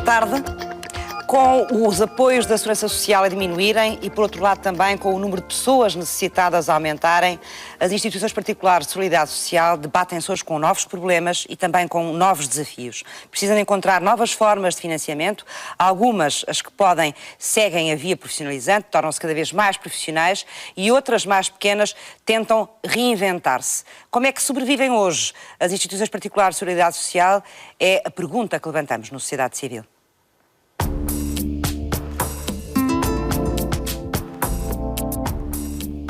tarde. Com os apoios da Segurança Social a diminuírem e, por outro lado, também com o número de pessoas necessitadas a aumentarem, as instituições particulares de solidariedade social debatem-se hoje com novos problemas e também com novos desafios. Precisam de encontrar novas formas de financiamento. Algumas, as que podem, seguem a via profissionalizante, tornam-se cada vez mais profissionais, e outras, mais pequenas, tentam reinventar-se. Como é que sobrevivem hoje as instituições particulares de solidariedade social? É a pergunta que levantamos no Sociedade Civil.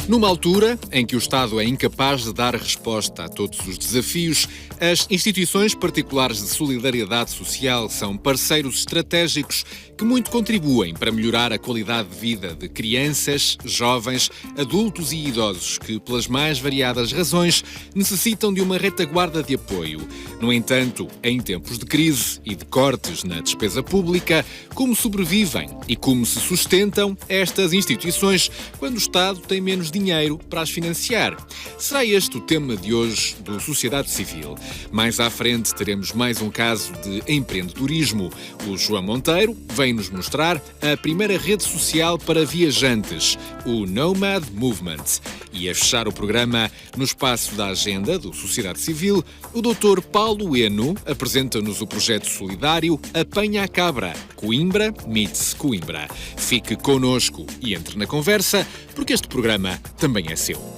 Numa altura em que o Estado é incapaz de dar resposta a todos os desafios, as instituições particulares de solidariedade social são parceiros estratégicos que muito contribuem para melhorar a qualidade de vida de crianças, jovens, adultos e idosos que, pelas mais variadas razões, necessitam de uma retaguarda de apoio. No entanto, em tempos de crise e de cortes na despesa pública, como sobrevivem e como se sustentam estas instituições quando o Estado tem menos dinheiro para as financiar? Será este o tema de hoje do Sociedade Civil. Mais à frente teremos mais um caso de empreendedorismo. O João Monteiro vem-nos mostrar a primeira rede social para viajantes, o Nomad Movement. E a fechar o programa, no espaço da agenda do Sociedade Civil, o Dr. Paulo Eno apresenta-nos o projeto solidário Apanha a Cabra, Coimbra meets Coimbra. Fique connosco e entre na conversa, porque este programa também é seu.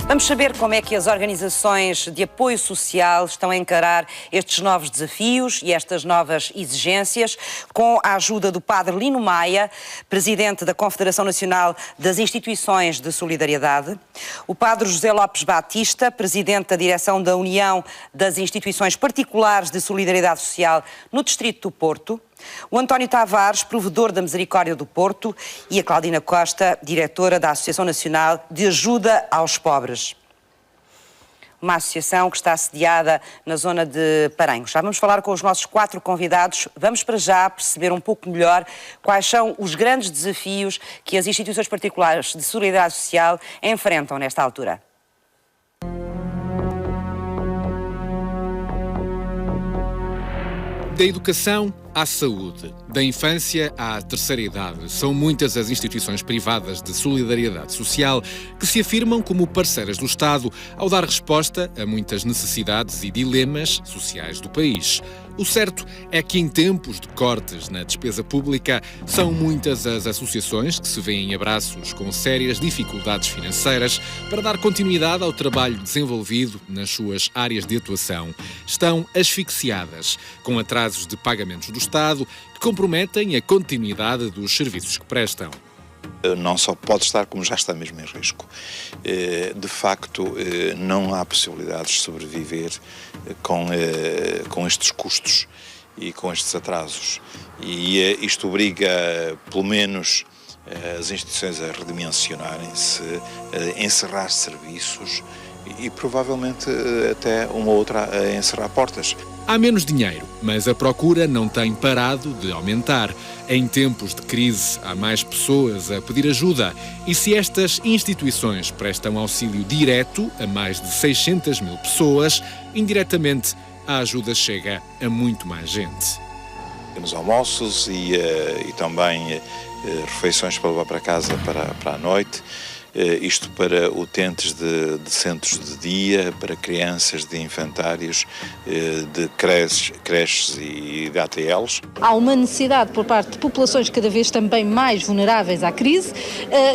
Vamos saber como é que as organizações de apoio social estão a encarar estes novos desafios e estas novas exigências, com a ajuda do Padre Lino Maia, presidente da Confederação Nacional das Instituições de Solidariedade, o Padre José Lopes Batista, presidente da direção da União das Instituições Particulares de Solidariedade Social no Distrito do Porto, o António Tavares, provedor da Misericórdia do Porto, e a Claudina Costa, diretora da Associação Nacional de Ajuda aos Pobres. Uma associação que está sediada na zona de Paranhos. Já vamos falar com os nossos 4 convidados. Vamos para já perceber um pouco melhor quais são os grandes desafios que as instituições particulares de solidariedade social enfrentam nesta altura. Da educação à saúde, da infância à terceira idade, são muitas as instituições privadas de solidariedade social que se afirmam como parceiras do Estado ao dar resposta a muitas necessidades e dilemas sociais do país. O certo é que em tempos de cortes na despesa pública, são muitas as associações que se veem em abraços com sérias dificuldades financeiras para dar continuidade ao trabalho desenvolvido nas suas áreas de atuação. Estão asfixiadas, com atrasos de pagamentos do Estado que comprometem a continuidade dos serviços que prestam. Não só pode estar, como já está mesmo em risco. De facto, não há possibilidades de sobreviver com estes custos e com estes atrasos. E isto obriga, pelo menos, as instituições a redimensionarem-se, a encerrar serviços e provavelmente até uma ou outra a encerrar portas. Há menos dinheiro, mas a procura não tem parado de aumentar. Em tempos de crise, há mais pessoas a pedir ajuda. E se estas instituições prestam auxílio direto a mais de 600 mil pessoas, indiretamente a ajuda chega a muito mais gente. Temos almoços e também refeições para levar para casa para a noite. Isto para utentes de centros de dia, para crianças de infantários, de creches e de ATLs. Há uma necessidade por parte de populações cada vez também mais vulneráveis à crise,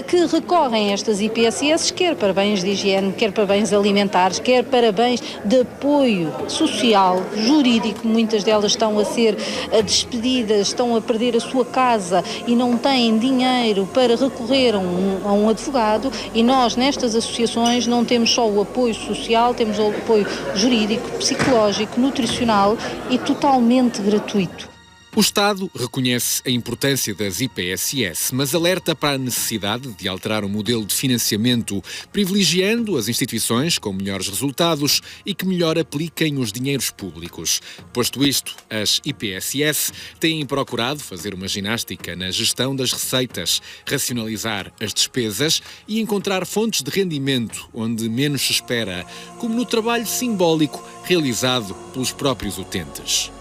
que recorrem a estas IPSS, quer para bens de higiene, quer para bens alimentares, quer para bens de apoio social, jurídico. Muitas delas estão a ser despedidas, estão a perder a sua casa e não têm dinheiro para recorrer a um advogado. E nós, nestas associações, não temos só o apoio social, temos o apoio jurídico, psicológico, nutricional e totalmente gratuito. O Estado reconhece a importância das IPSS, mas alerta para a necessidade de alterar o modelo de financiamento, privilegiando as instituições com melhores resultados e que melhor apliquem os dinheiros públicos. Posto isto, as IPSS têm procurado fazer uma ginástica na gestão das receitas, racionalizar as despesas e encontrar fontes de rendimento onde menos se espera, como no trabalho simbólico realizado pelos próprios utentes.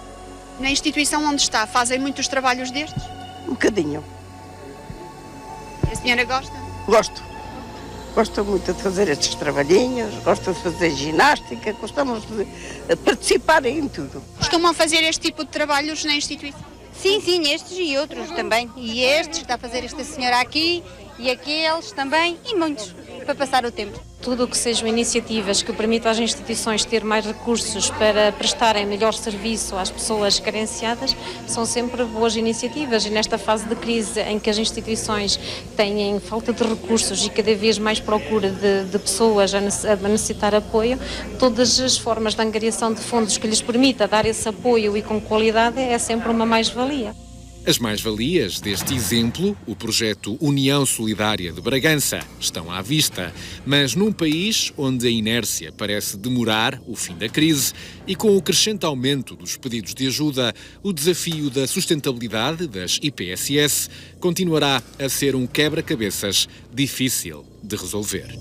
Na instituição onde está, fazem muitos trabalhos destes? Um bocadinho. A senhora gosta? Gosto. Gosto muito de fazer estes trabalhinhos, gosto de fazer ginástica, gostamos de participar em tudo. Costumam fazer este tipo de trabalhos na instituição? Sim, estes e outros também. E estes, está a fazer esta senhora aqui, e aqueles também, e muitos, para passar o tempo. Tudo o que sejam iniciativas que permitam às instituições ter mais recursos para prestarem melhor serviço às pessoas carenciadas são sempre boas iniciativas, e nesta fase de crise em que as instituições têm falta de recursos e cada vez mais procura de pessoas a necessitar apoio, todas as formas de angariação de fundos que lhes permita dar esse apoio e com qualidade é sempre uma mais-valia. As mais-valias deste exemplo, o projeto União Solidária de Bragança, estão à vista, mas num país onde a inércia parece demorar o fim da crise e com o crescente aumento dos pedidos de ajuda, o desafio da sustentabilidade das IPSS continuará a ser um quebra-cabeças difícil de resolver.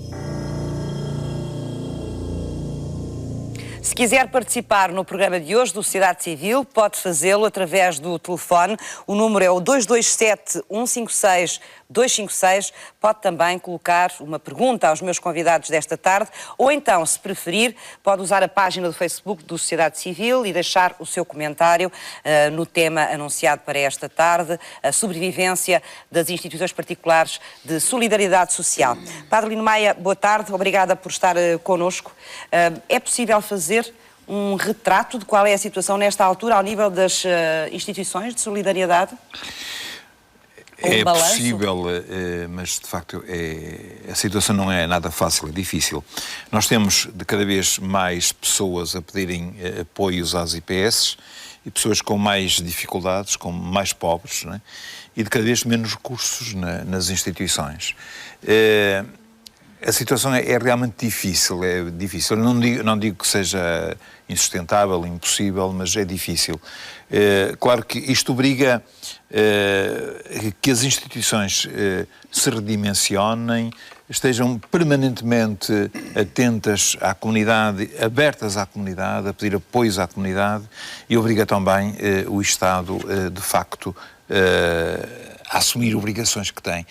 Se quiser participar no programa de hoje do Sociedade Civil, pode fazê-lo através do telefone. O número é o 227-156-256. Pode também colocar uma pergunta aos meus convidados desta tarde, ou então, se preferir, pode usar a página do Facebook do Sociedade Civil e deixar o seu comentário no tema anunciado para esta tarde, a sobrevivência das instituições particulares de solidariedade social. Padre Lino Maia, boa tarde, obrigada por estar connosco. É possível fazer um retrato de qual é a situação nesta altura ao nível das instituições de solidariedade? É possível, mas de facto a situação não é nada fácil, é difícil. Nós temos de cada vez mais pessoas a pedirem apoios às IPS e pessoas com mais dificuldades, com mais pobres, não é? E de cada vez menos recursos nas instituições. A situação é realmente difícil, não digo que seja insustentável, impossível, mas é difícil. Claro que isto obriga que as instituições se redimensionem, estejam permanentemente atentas à comunidade, abertas à comunidade, a pedir apoios à comunidade, e obriga também o Estado, de facto, a assumir obrigações que tem,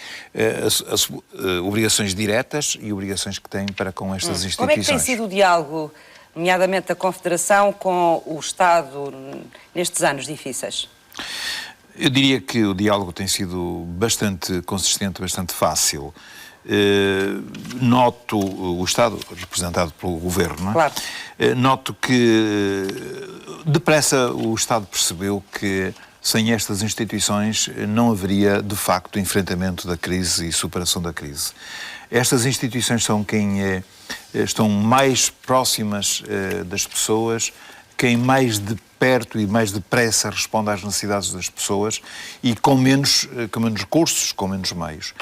obrigações diretas e obrigações que tem para com estas instituições. Como é que tem sido o diálogo, nomeadamente da Confederação, com o Estado nestes anos difíceis? Eu diria que o diálogo tem sido bastante consistente, bastante fácil. Noto o Estado, representado pelo Governo, não é? Claro. Noto que depressa o Estado percebeu que sem estas instituições não haveria, de facto, enfrentamento da crise e superação da crise. Estas instituições são quem estão mais próximas das pessoas, quem mais de perto e mais depressa responde às necessidades das pessoas e com menos recursos, com menos meios.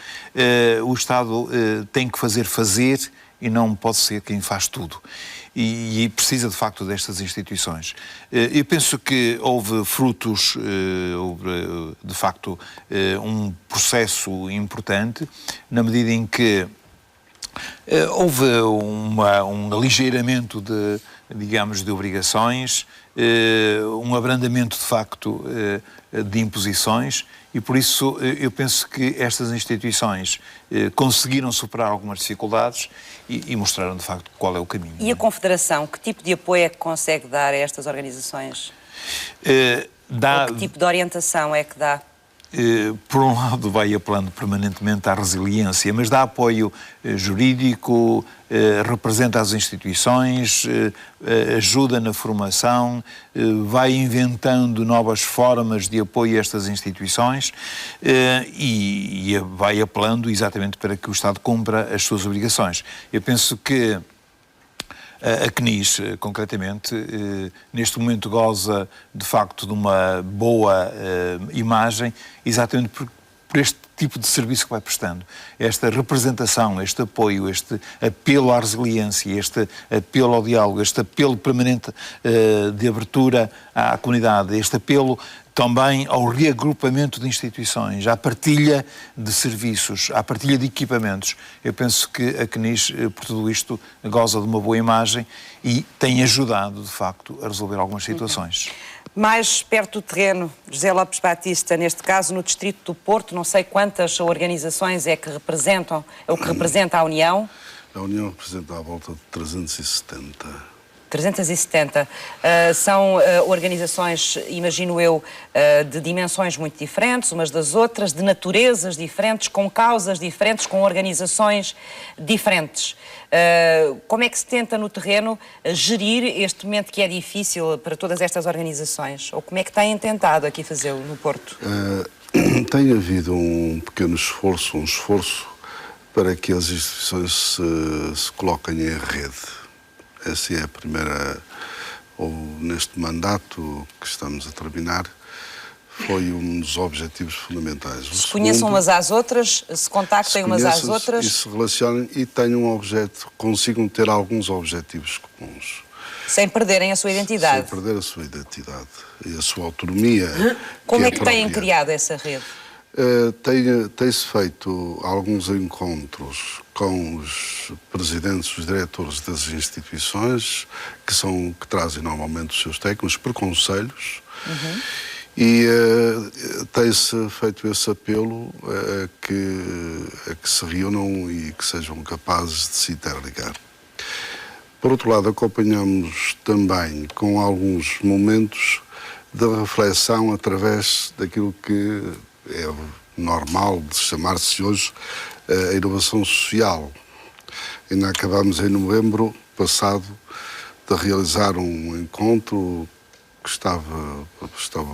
O Estado tem que fazer e não pode ser quem faz tudo. E precisa, de facto, destas instituições. Eu penso que houve frutos, de facto, um processo importante, na medida em que houve um aligeiramento de obrigações, um abrandamento, de facto, de imposições, e por isso eu penso que estas instituições conseguiram superar algumas dificuldades e mostraram, de facto, qual é o caminho. E a Confederação, que tipo de apoio é que consegue dar a estas organizações? Ou que tipo de orientação é que dá? Por um lado, vai apelando permanentemente à resiliência, mas dá apoio jurídico, representa as instituições, ajuda na formação, vai inventando novas formas de apoio a estas instituições e vai apelando exatamente para que o Estado cumpra as suas obrigações. Eu penso que A CNIS, concretamente, neste momento goza, de facto, de uma boa imagem, exatamente por este tipo de serviço que vai prestando. Esta representação, este apoio, este apelo à resiliência, este apelo ao diálogo, este apelo permanente de abertura à comunidade, este apelo também ao reagrupamento de instituições, à partilha de serviços, à partilha de equipamentos. Eu penso que a CNIS, por tudo isto, goza de uma boa imagem e tem ajudado, de facto, a resolver algumas situações. Mais perto do terreno, José Lopes Batista, neste caso no Distrito do Porto, não sei quantas organizações é que representam, é o que representa a União? A União representa à volta de 370. 370. São organizações, imagino eu, de dimensões muito diferentes, umas das outras, de naturezas diferentes, com causas diferentes, com organizações diferentes. Como é que se tenta no terreno gerir este momento que é difícil para todas estas organizações? Ou como é que têm tentado aqui fazê-lo no Porto? Tem havido um pequeno esforço para que as instituições se coloquem em rede. Essa é a primeira, ou neste mandato que estamos a terminar, foi um dos objetivos fundamentais. Se conheçam umas às outras, se contactem umas às outras. E se relacionem e tenham consigam ter alguns objetivos comuns. Sem perderem a sua identidade. Sem perder a sua identidade e a sua autonomia. Como é que têm criado essa rede? Tem-se feito alguns encontros com os presidentes, os diretores das instituições, que trazem normalmente os seus técnicos por conselhos, e tem-se feito esse apelo a que se reúnam e que sejam capazes de se interligar. Por outro lado, acompanhamos também com alguns momentos de reflexão através daquilo que é normal de chamar-se hoje a inovação social. Ainda acabamos em novembro passado de realizar um encontro que estavam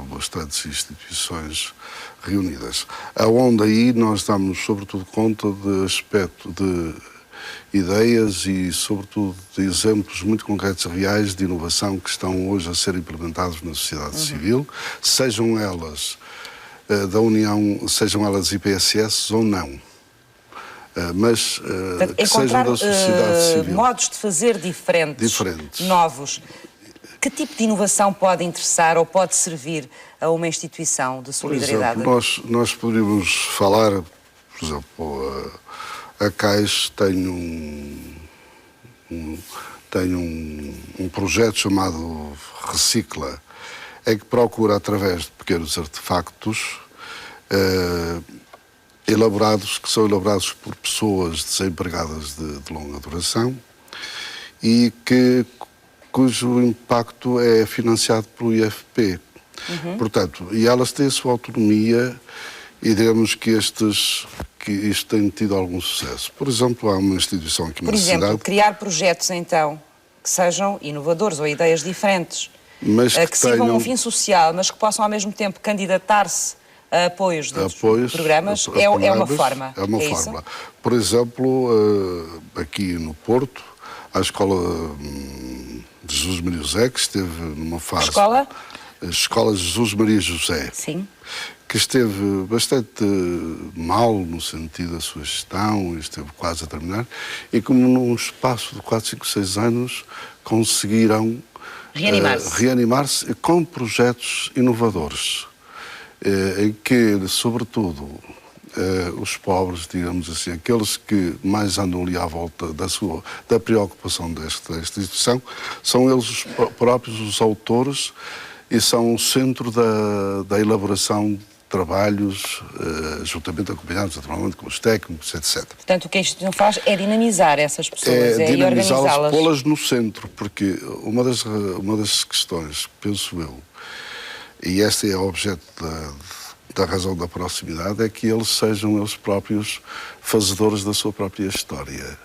bastantes instituições reunidas, aonde aí nós damos sobretudo conta de ideias e sobretudo de exemplos muito concretos e reais de inovação que estão hoje a ser implementados na sociedade civil, sejam elas da União, sejam elas IPSS ou não, mas que sejam da sociedade civil. Modos de fazer diferentes, novos. Que tipo de inovação pode interessar ou pode servir a uma instituição de solidariedade? Por exemplo, nós poderíamos falar, por exemplo, a CAIS tem um projeto chamado Recicla, é que procura, através de pequenos artefactos que são elaborados por pessoas desempregadas de longa duração e cujo impacto é financiado pelo IFP. Portanto, e elas têm a sua autonomia e diremos que isto tem tido algum sucesso. Por exemplo, há uma instituição aqui na cidade... Por exemplo, criar projetos, então, que sejam inovadores ou ideias diferentes, mas que sirvam um fim social, mas que possam, ao mesmo tempo, candidatar-se a apoios de programas, é uma forma. É uma forma. Por exemplo, aqui no Porto, a Escola de Jesus Maria José, que esteve numa fase... Escola? A Escola de Jesus Maria José. Sim. Que esteve bastante mal no sentido da sua gestão, esteve quase a terminar, e como num espaço de 4, 5, 6 anos conseguiram reanimar-se com projetos inovadores, em que, sobretudo, os pobres, digamos assim, aqueles que mais andam ali à volta da preocupação desta instituição, são eles os próprios os autores e são o centro da elaboração de trabalhos, juntamente acompanhados, naturalmente, com os técnicos, etc. Portanto, o que a instituição faz é dinamizar essas pessoas, é dinamizá-las, pô-las no centro, porque uma das questões, penso eu, e este é o objeto da razão da proximidade, é que eles sejam eles próprios fazedores da sua própria história.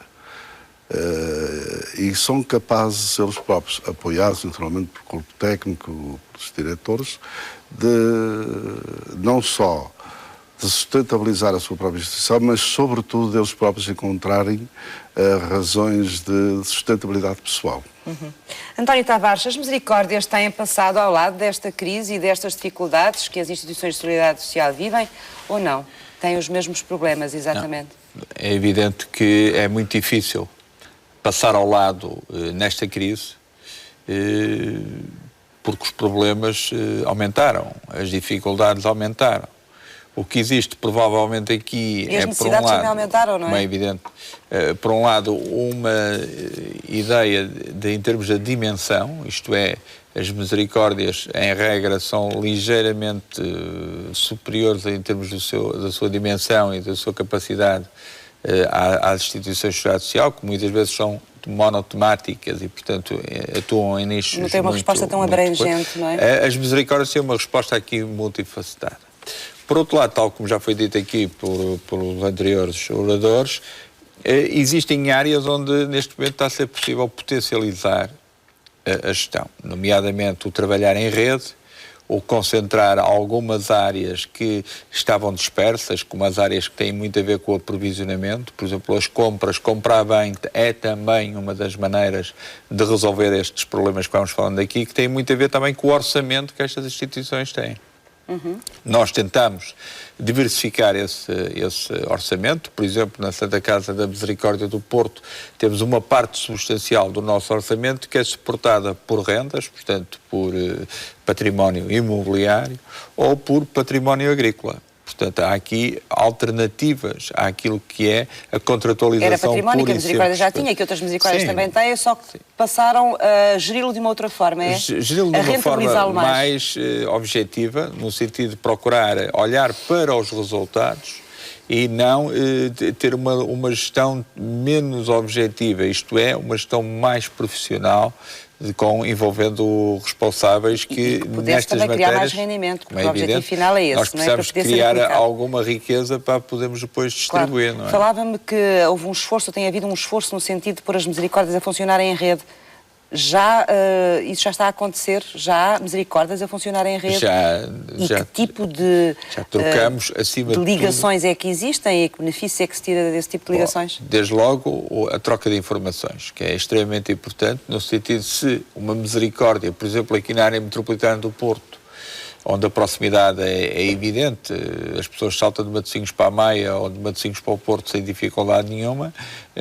E são capazes, eles próprios, apoiados naturalmente pelo corpo técnico, pelos diretores, de não só de sustentabilizar a sua própria instituição, mas sobretudo deles próprios encontrarem razões de sustentabilidade pessoal. António Tavares, as misericórdias têm passado ao lado desta crise e destas dificuldades que as instituições de solidariedade social vivem ou não? Têm os mesmos problemas, exatamente? Não. É evidente que é muito difícil passar ao lado nesta crise, porque os problemas aumentaram, as dificuldades aumentaram. O que existe provavelmente aqui e as necessidades também aumentaram, não é? Como é evidente, por um lado, uma ideia em termos da dimensão, isto é, as misericórdias, em regra, são ligeiramente superiores em termos da sua dimensão e da sua capacidade às instituições de sociedade social, que muitas vezes são monotemáticas e, portanto, atuam em nichos. Não tem uma resposta tão abrangente, não é? As misericórdias têm uma resposta aqui multifacetada. Por outro lado, tal como já foi dito aqui pelos anteriores oradores, existem áreas onde neste momento está a ser possível potencializar a gestão, nomeadamente o trabalhar em rede, o concentrar algumas áreas que estavam dispersas, como as áreas que têm muito a ver com o aprovisionamento, por exemplo, as compras, comprar bem é também uma das maneiras de resolver estes problemas que vamos falando aqui, que tem muito a ver também com o orçamento que estas instituições têm. Nós tentamos diversificar esse orçamento. Por exemplo, na Santa Casa da Misericórdia do Porto temos uma parte substancial do nosso orçamento que é suportada por rendas, portanto por património imobiliário ou por património agrícola. Portanto, há aqui alternativas àquilo que é a contratualização. Era património que a Misericórdia já tinha, que outras Misericórdias também têm, só que passaram a geri-lo de uma outra forma, é? Geri-lo de uma forma mais objetiva, no sentido de procurar olhar para os resultados e não ter uma gestão menos objetiva, isto é, uma gestão mais profissional, envolvendo responsáveis que nestas também matérias, criar mais rendimento, porque o objetivo final é esse, nós precisamos criar alguma riqueza para podermos depois distribuir, claro. Não é? Falava-me que houve um esforço, tem havido um esforço no sentido de pôr as misericórdias a funcionarem em rede. Isso já está a acontecer? Já há misericórdias a funcionar em rede? E que tipo de trocamos, acima de ligações é que existem e que benefício é que se tira desse tipo de ligações? Desde logo a troca de informações, que é extremamente importante, no sentido de se uma misericórdia, por exemplo, aqui na área metropolitana do Porto, onde a proximidade é evidente, as pessoas saltam de Matosinhos para a Maia ou de Matosinhos para o Porto sem dificuldade nenhuma,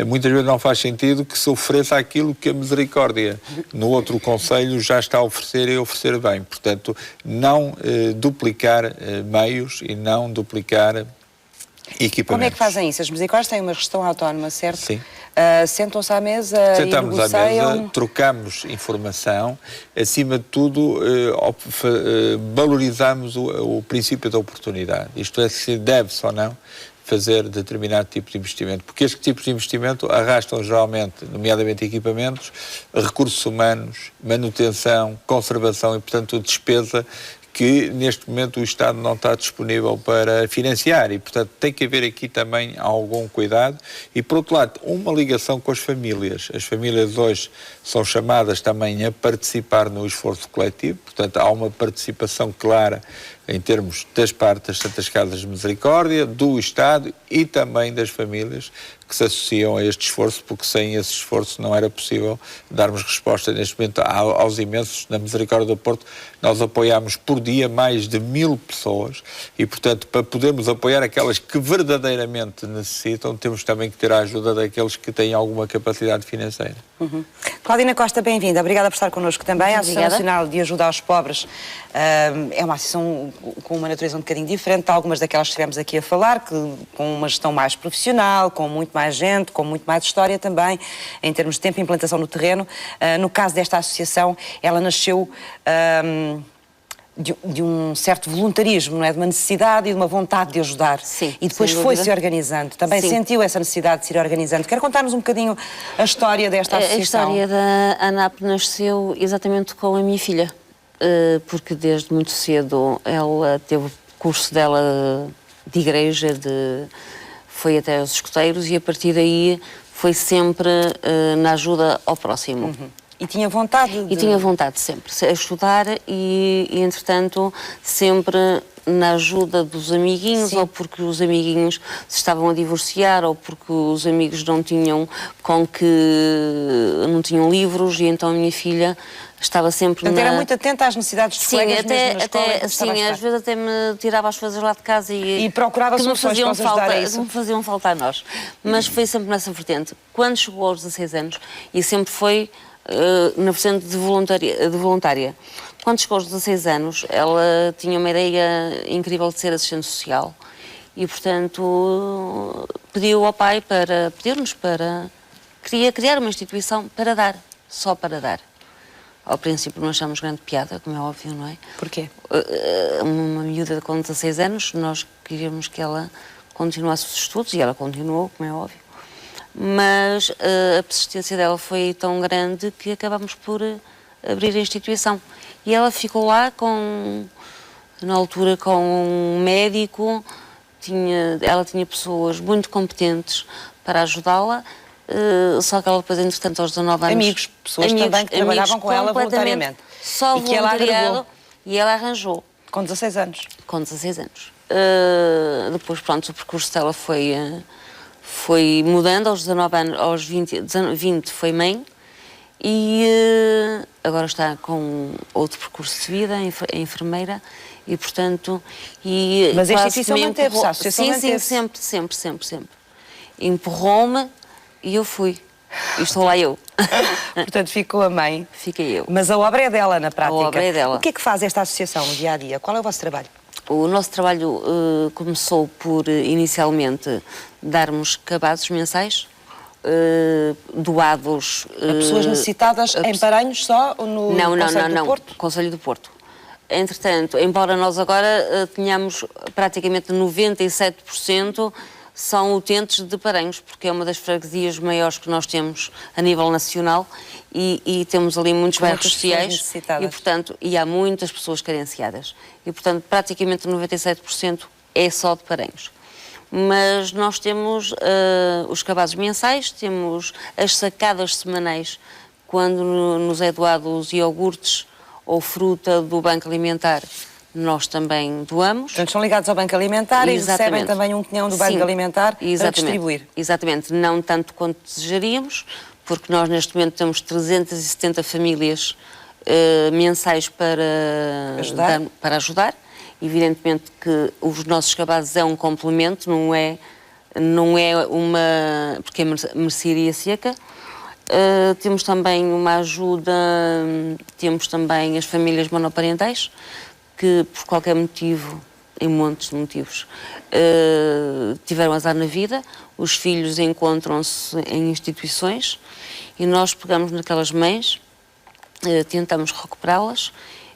muitas vezes não faz sentido que se ofereça aquilo que a Misericórdia no outro concelho já está a oferecer e oferecer bem. Portanto, não duplicar meios e não duplicar equipamentos. Como é que fazem isso? As misericórdias têm uma gestão autónoma, certo? Sim. Sentam-se à mesa e negociam? Sentamos à mesa, trocamos informação, acima de tudo valorizamos o princípio da oportunidade, isto é, se deve-se ou não fazer determinado tipo de investimento, porque estes tipos de investimento arrastam geralmente, nomeadamente equipamentos, recursos humanos, manutenção, conservação e, portanto, despesa que neste momento o Estado não está disponível para financiar e, portanto, tem que haver aqui também algum cuidado e, por outro lado, uma ligação com as famílias. As famílias hoje são chamadas também a participar no esforço coletivo, portanto, há uma participação clara em termos das partes das Santas Casas de Misericórdia, do Estado e também das famílias que se associam a este esforço, porque sem esse esforço não era possível darmos resposta neste momento aos imensos. Na Misericórdia do Porto nós apoiamos por dia mais de 1000 pessoas e, portanto, para podermos apoiar aquelas que verdadeiramente necessitam, temos também que ter a ajuda daqueles que têm alguma capacidade financeira. Claudina Costa, bem-vinda. Obrigada por estar connosco também. A Associação Nacional de Ajuda aos Pobres é uma associação com uma natureza um bocadinho diferente de algumas daquelas que estivemos aqui a falar, com uma gestão mais profissional, com muito mais gente, com muito mais história também, em termos de tempo e implantação no terreno. No caso desta associação, ela nasceu de um certo voluntarismo, não é? De uma necessidade e de uma vontade de ajudar. Sim, e depois foi-se organizando. Também Sim. sentiu essa necessidade de se ir organizando. Quer contar-nos um bocadinho a história desta associação? A história da ANAP nasceu exatamente com a minha filha, porque desde muito cedo ela teve o curso dela de igreja, foi até aos escoteiros e a partir daí foi sempre na ajuda ao próximo. E tinha vontade de... E tinha vontade sempre, a estudar e entretanto, sempre na ajuda dos amiguinhos, Sim. ou porque os amiguinhos se estavam a divorciar, ou porque os amigos não tinham não tinham livros, e então a minha filha estava sempre Portanto, era muito atenta às necessidades dos colegas, mesmo na escola, enquanto estava a estudar. às vezes até me tirava as coisas lá de casa E procurava que me soluções faziam para os ajudar a isso. que me faziam falta a nós. Mas foi sempre nessa vertente. Quando chegou aos 16 anos, e sempre foi na vertente de voluntária. Quando chegou aos 16 anos, ela tinha uma ideia incrível de ser assistente social e, portanto, pediu ao pai queria criar uma instituição para dar, só para dar. Ao princípio não achamos grande piada, como é óbvio, não é? Porquê? Uma miúda com 16 anos, nós queríamos que ela continuasse os estudos, e ela continuou, como é óbvio. Mas a persistência dela foi tão grande que acabámos por abrir a instituição. E ela ficou lá na altura com um médico, ela tinha pessoas muito competentes para ajudá-la, só que ela depois, entretanto, aos 19 anos... Amigos, pessoas também que trabalhavam com ela voluntariamente. Só e que ela agregou. E ela arranjou. Com 16 anos. Com 16 anos. Depois, pronto, o percurso dela foi mudando. Aos 19 anos, aos 20 foi mãe, e agora está com outro percurso de vida, é enfermeira, e portanto... Mas a instituição manteve-se, a associação manteve-se. Sim, sempre. Empurrou-me e eu fui. E estou lá eu. Portanto, ficou a mãe. Fiquei eu. Mas a obra é dela, na prática. A obra é dela. O que é que faz esta associação no dia-a-dia? Qual é o vosso trabalho? O nosso trabalho começou por, inicialmente, darmos cabazes mensais, doados... A pessoas necessitadas em Paranhos só, ou no Conselho do Porto? Conselho do Porto. Entretanto, embora nós agora tenhamos praticamente 97% são utentes de Paranhos, porque é uma das freguesias maiores que nós temos a nível nacional, e temos ali muitos bairros sociais e, portanto, há muitas pessoas carenciadas. E, portanto, praticamente 97% é só de Paranhos. Mas nós temos os cabazes mensais, temos as sacadas semanais, quando nos é doado os iogurtes ou fruta do Banco Alimentar, nós também doamos. Portanto, são ligados ao Banco Alimentar. Exatamente. E recebem também um quinhão do Banco Alimentar para distribuir. Exatamente, não tanto quanto desejaríamos, porque nós neste momento temos 370 famílias mensais para ajudar. Evidentemente que os nossos cabazes é um complemento, não é uma... porque é mercearia seca. Temos também uma ajuda, temos também as famílias monoparentais, que por qualquer motivo, em montes de motivos, tiveram azar na vida, os filhos encontram-se em instituições e nós pegamos naquelas mães, tentamos recuperá-las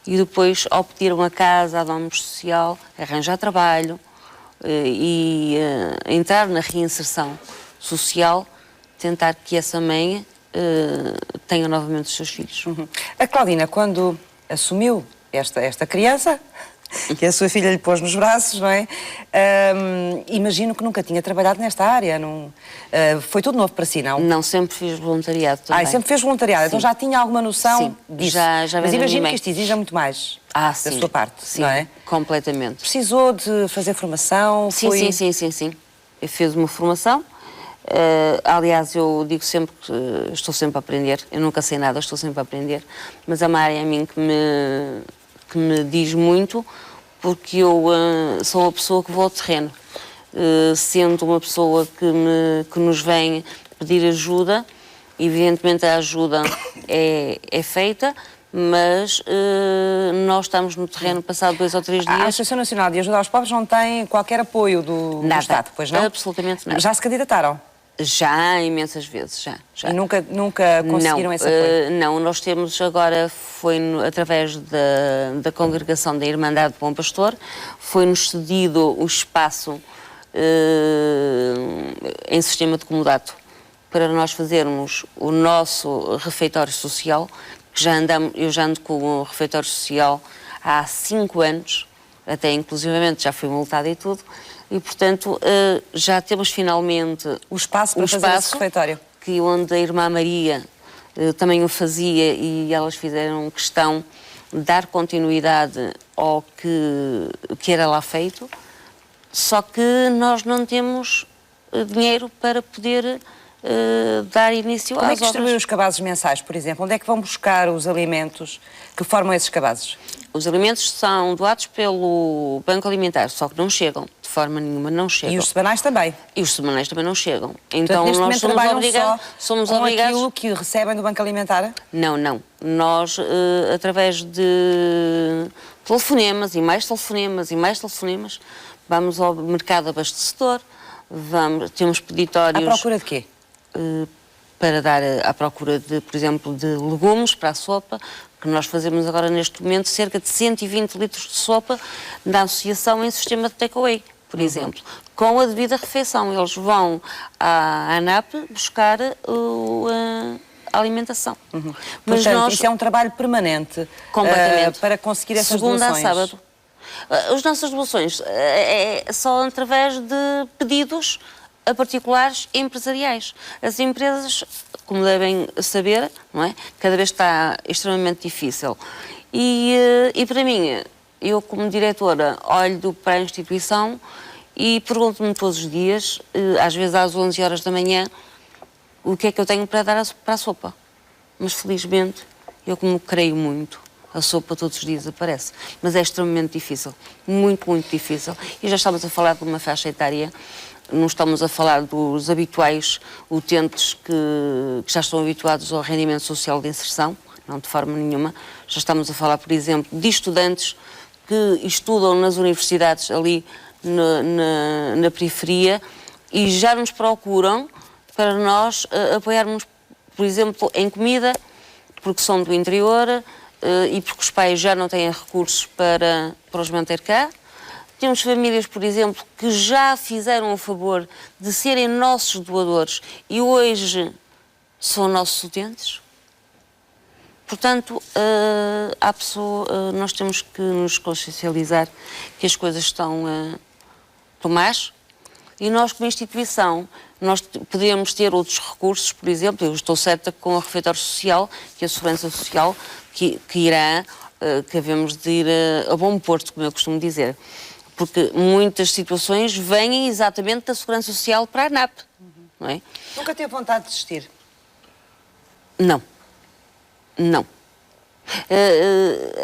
e depois, ao pedir uma casa, a domicílio social, arranjar trabalho e entrar na reinserção social, tentar que essa mãe tenha novamente os seus filhos. A Claudina, quando assumiu esta criança, que a sua filha lhe pôs nos braços, não é? Imagino que nunca tinha trabalhado nesta área. Foi tudo novo para si, não? Não, sempre fiz voluntariado também. Sempre fez voluntariado. Sim. Então já tinha alguma noção disso? Já Mas imagino que isto exija muito mais da sua parte, sim, não é? Completamente. Precisou de fazer formação? Sim. Eu fiz uma formação. Aliás, eu digo sempre que estou sempre a aprender. Eu nunca sei nada, estou sempre a aprender. Mas é uma área a mim que me diz muito, porque eu sou uma pessoa que vou ao terreno. Sendo uma pessoa que nos vem pedir ajuda, evidentemente a ajuda é feita, mas nós estamos no terreno passado 2 ou 3 dias. A Associação Nacional de Ajuda aos Pobres não tem qualquer apoio do Estado, pois não? Absolutamente nada. Já se candidataram? Já, imensas vezes, já. E nunca conseguiram esse apoio? Não, nós temos agora, através da congregação da Irmandade de Bom Pastor, foi-nos cedido o espaço em sistema de comodato para nós fazermos o nosso refeitório social, que eu já ando com o refeitório social há 5 anos, até inclusivamente já fui multada e tudo, e portanto já temos finalmente o espaço para fazer esse refeitório. Onde a Irmã Maria também o fazia, e elas fizeram questão dar continuidade ao que era lá feito, só que nós não temos dinheiro para poder dar início às obras. Como é que distribuem os cabazes mensais, por exemplo? Onde é que vão buscar os alimentos que formam esses cabazes? Os alimentos são doados pelo Banco Alimentar, só que não chegam, de forma nenhuma não chegam. E os semanais também? E os semanais também não chegam. Então, Então nós somos obrigados aquilo aquilo que recebem do Banco Alimentar? Não. Nós, através de telefonemas e mais telefonemas e mais telefonemas, vamos ao mercado abastecedor, temos peditórios... À procura de quê? Para dar à procura, por exemplo, de legumes para a sopa, que nós fazemos agora neste momento cerca de 120 litros de sopa da associação em sistema de takeaway, por exemplo. Com a devida refeição, eles vão à ANAP buscar a alimentação. Mas portanto, isso é um trabalho permanente para conseguir essas doações. Segunda a sábado. As nossas doações são através de pedidos a particulares e empresariais. As empresas, como devem saber, não é? Cada vez está extremamente difícil. E para mim, eu como diretora olho para a instituição e pergunto-me todos os dias, às vezes às 11 horas da manhã, o que é que eu tenho para dar para a sopa. Mas felizmente, eu como creio muito, a sopa todos os dias aparece. Mas é extremamente difícil, muito, muito difícil. E já estamos a falar de uma faixa etária. Não estamos a falar dos habituais utentes que já estão habituados ao rendimento social de inserção, não de forma nenhuma. Já estamos a falar, por exemplo, de estudantes que estudam nas universidades ali na periferia e já nos procuram para nós apoiarmos, por exemplo, em comida, porque são do interior e porque os pais já não têm recursos para os manter cá. Temos famílias, por exemplo, que já fizeram o favor de serem nossos doadores e hoje são nossos utentes. Portanto, nós temos que nos consciencializar que as coisas estão más e nós, como instituição, nós podemos ter outros recursos, por exemplo, eu estou certa que com o refeitório social, que é a Segurança Social, que irá, que havemos de ir a bom porto, como eu costumo dizer. Porque muitas situações vêm exatamente da Segurança Social para a ANAP, não é? Nunca teve vontade de desistir? Não.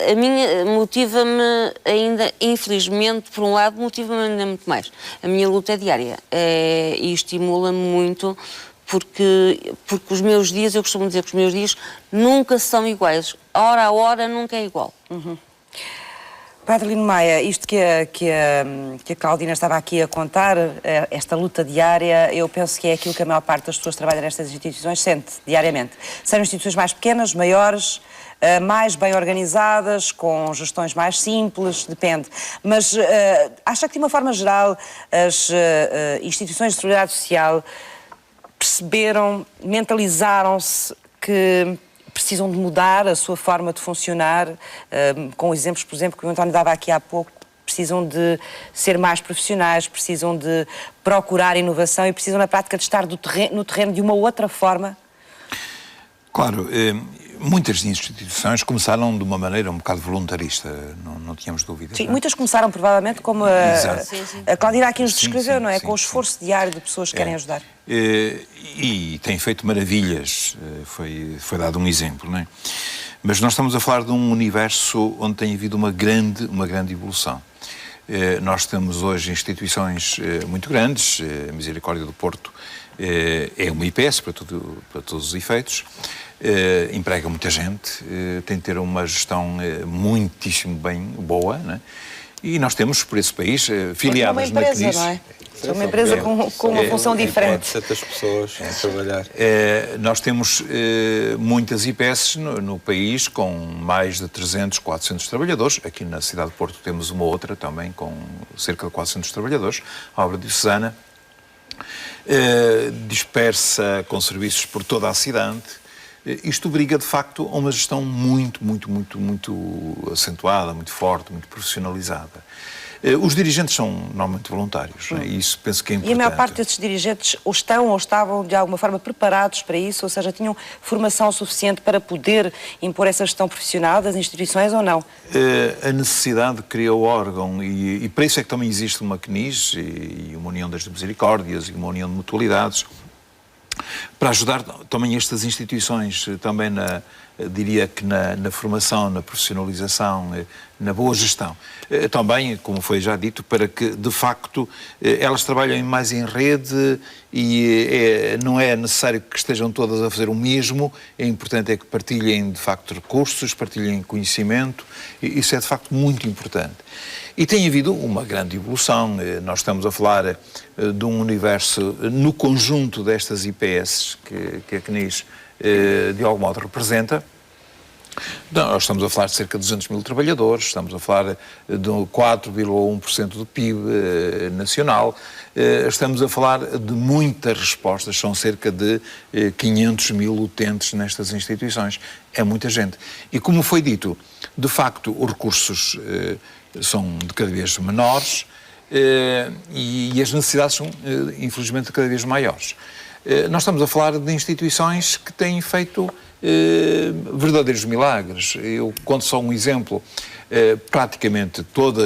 A minha motiva-me ainda, infelizmente, por um lado, motiva-me ainda muito mais. A minha luta é diária e estimula-me muito porque os meus dias, eu costumo dizer que os meus dias nunca são iguais. Hora a hora nunca é igual. Padre Lino Maia, isto que a Claudina estava aqui a contar, esta luta diária, eu penso que é aquilo que a maior parte das pessoas que trabalham nestas instituições sente diariamente. São instituições mais pequenas, maiores, mais bem organizadas, com gestões mais simples, depende. Mas acha que, de uma forma geral, as instituições de solidariedade social perceberam, mentalizaram-se que precisam de mudar a sua forma de funcionar, com exemplos, por exemplo, que o António dava aqui há pouco, precisam de ser mais profissionais, precisam de procurar inovação e precisam, na prática, de estar no terreno de uma outra forma? Claro, muitas instituições começaram de uma maneira um bocado voluntarista, não tínhamos dúvidas. Sim, não é? muitas começaram provavelmente como a Claudina aqui nos descreveu, não é? Com o esforço diário de pessoas que querem ajudar. E tem feito maravilhas, foi dado um exemplo, não é? Mas nós estamos a falar de um universo onde tem havido uma grande evolução. Nós temos hoje instituições muito grandes, a Misericórdia do Porto é uma IPS para todos os efeitos, emprega muita gente, tem de ter uma gestão muitíssimo bem boa, não é? E nós temos por esse país filiadas na CNIS. Não é? É uma empresa com uma função diferente. 700 pessoas a trabalhar. Nós temos muitas IPS no país com mais de 300, 400 trabalhadores. Aqui na cidade de Porto temos uma outra também com cerca de 400 trabalhadores, a obra diocesana, dispersa com serviços por toda a cidade. Isto obriga, de facto, a uma gestão muito acentuada, muito forte, muito profissionalizada. Os dirigentes são normalmente voluntários, né? E isso penso que é importante. E a maior parte desses dirigentes ou estão ou estavam de alguma forma preparados para isso, ou seja, tinham formação suficiente para poder impor essa gestão profissional das instituições ou não? A necessidade criou o órgão e para isso é que também existe uma CNIS e uma União das Misericórdias e uma União de Mutualidades, para ajudar também estas instituições, também diria que na formação, na profissionalização, na boa gestão. Também, como foi já dito, para que, de facto, elas trabalhem mais em rede e não é necessário que estejam todas a fazer o mesmo, é importante é que partilhem, de facto, recursos, partilhem conhecimento, e isso é, de facto, muito importante. E tem havido uma grande evolução. Nós estamos a falar de um universo, no conjunto destas IPS que a CNIS de algum modo representa. Nós estamos a falar de cerca de 200 mil trabalhadores, estamos a falar de 4,1% do PIB nacional, estamos a falar de muitas respostas, são cerca de 500 mil utentes nestas instituições. É muita gente. E como foi dito, de facto, os recursos são de cada vez menores e as necessidades são, infelizmente, cada vez maiores. Nós estamos a falar de instituições que têm feito verdadeiros milagres. Eu conto só um exemplo. Praticamente tudo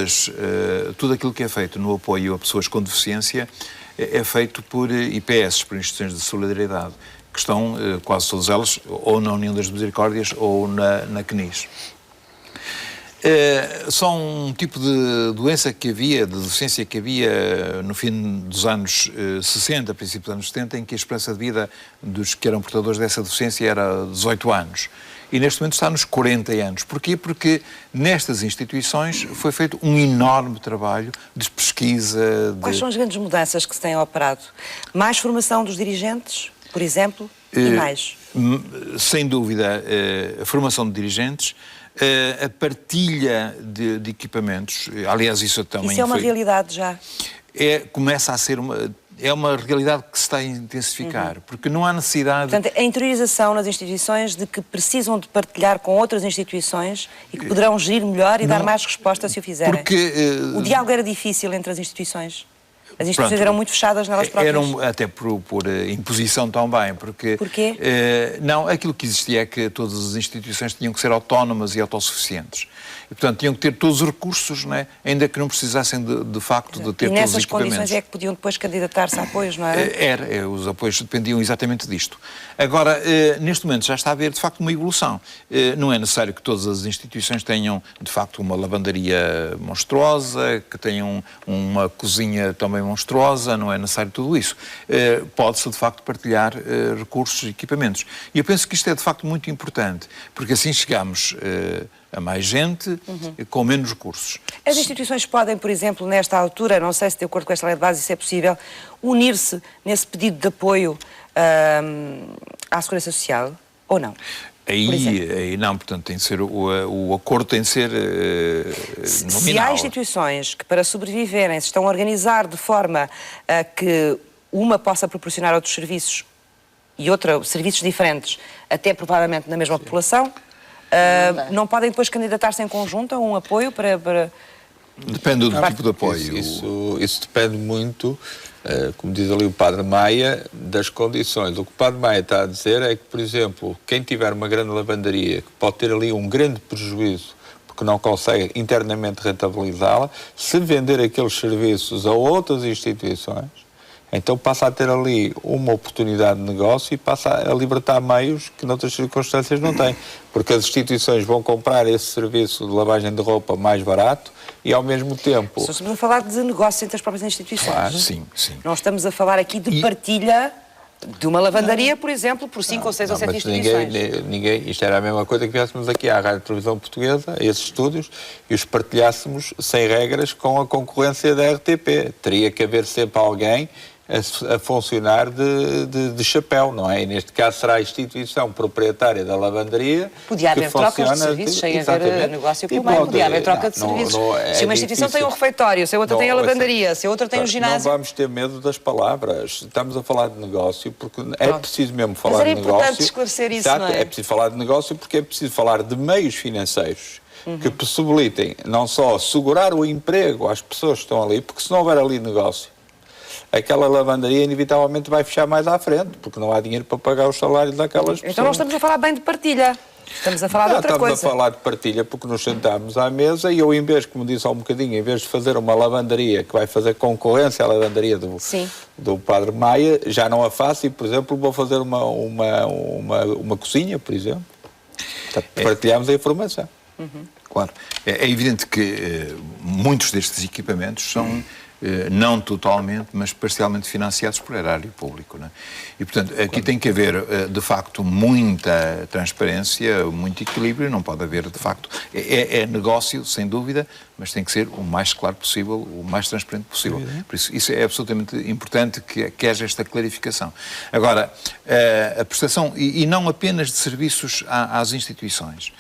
aquilo que é feito no apoio a pessoas com deficiência é feito por IPS, por instituições de solidariedade, que estão quase todas elas ou na União das Misericórdias ou na CNIS. Só um tipo de doença que havia, de deficiência que havia no fim dos anos 60, princípios dos anos 70, em que a esperança de vida dos que eram portadores dessa deficiência era 18 anos. E neste momento está nos 40 anos. Porquê? Porque nestas instituições foi feito um enorme trabalho de pesquisa. Quais são as grandes mudanças que se têm operado? Mais formação dos dirigentes, por exemplo, e mais? Sem dúvida, a formação de dirigentes, a partilha de equipamentos, aliás, isso também isso é uma realidade já? Começa a ser uma realidade que se está a intensificar, porque não há necessidade... Portanto, a interiorização nas instituições de que precisam de partilhar com outras instituições e que poderão gerir melhor e dar mais resposta se o fizerem. Porque... O diálogo era difícil entre as instituições? As instituições eram muito fechadas nelas próprias? Eram até por imposição também, porque... Porquê? Não, aquilo que existia é que todas as instituições tinham que ser autónomas e autossuficientes. E, portanto, tinham que ter todos os recursos, não é? Ainda que não precisassem, de facto, de ter todos os equipamentos. E nessas condições é que podiam depois candidatar-se a apoios, não era? Os apoios dependiam exatamente disto. Agora, neste momento já está a haver, de facto, uma evolução. Não é necessário que todas as instituições tenham, de facto, uma lavandaria monstruosa, que tenham uma cozinha também monstruosa, não é necessário tudo isso. Pode-se, de facto, partilhar recursos e equipamentos. E eu penso que isto é, de facto, muito importante, porque assim chegamos a mais gente, com menos recursos. As instituições podem, por exemplo, nesta altura, não sei se de acordo com esta lei de base isso é possível, unir-se nesse pedido de apoio à Segurança Social, ou não? Aí não, portanto, tem de ser, o acordo tem de ser nominal. Se há instituições que, para sobreviverem, se estão a organizar de forma a que uma possa proporcionar outros serviços e outra serviços diferentes, até provavelmente na mesma população, não podem depois candidatar-se em conjunto a um apoio para... Depende do tipo de apoio. Isso depende muito, como diz ali o Padre Maia, das condições. O que o Padre Maia está a dizer é que, por exemplo, quem tiver uma grande lavandaria, que pode ter ali um grande prejuízo, porque não consegue internamente rentabilizá-la, se vender aqueles serviços a outras instituições, então passa a ter ali uma oportunidade de negócio e passa a libertar meios que noutras circunstâncias não tem. Porque as instituições vão comprar esse serviço de lavagem de roupa mais barato e ao mesmo tempo... Estamos a falar de negócio entre as próprias instituições. Claro, sim. Não estamos a falar aqui de partilha de uma lavandaria, por exemplo, por 5 ou 6 ou 7 instituições. Isto era a mesma coisa que viéssemos aqui à Rádio Televisão Portuguesa, a esses estúdios, e os partilhássemos sem regras com a concorrência da RTP. Teria que haver sempre alguém a funcionar de chapéu, não é? E neste caso será a instituição proprietária da lavandaria. Podia haver trocas de serviços, sem haver negócio pelo meio. Podia haver troca de serviços. Se uma instituição tem um refeitório, se a outra tem a lavandaria, se a outra tem o ginásio... Não vamos ter medo das palavras. Estamos a falar de negócio porque é preciso mesmo falar de negócio. Mas era importante esclarecer isso, não é? É preciso falar de negócio porque é preciso falar de meios financeiros. que possibilitem não só assegurar o emprego às pessoas que estão ali, porque se não houver ali negócio, aquela lavandaria inevitavelmente vai fechar mais à frente, porque não há dinheiro para pagar os salários daquelas pessoas. Então não estamos a falar bem de partilha. Estamos a falar de outra coisa. Estamos a falar de partilha porque nos sentámos à mesa e eu, em vez, como disse há um bocadinho, em vez de fazer uma lavandaria que vai fazer concorrência à lavandaria do Padre Maia, já não a faço e, por exemplo, vou fazer uma cozinha, por exemplo. Partilhamos a informação. Claro. É evidente que muitos destes equipamentos são não totalmente, mas parcialmente financiados por erário público, não é? E, portanto, aqui tem que haver, de facto, muita transparência, muito equilíbrio, não pode haver, de facto, é negócio, sem dúvida, mas tem que ser o mais claro possível, o mais transparente possível. Por isso é absolutamente importante que haja esta clarificação. Agora, a prestação, e não apenas de serviços às instituições,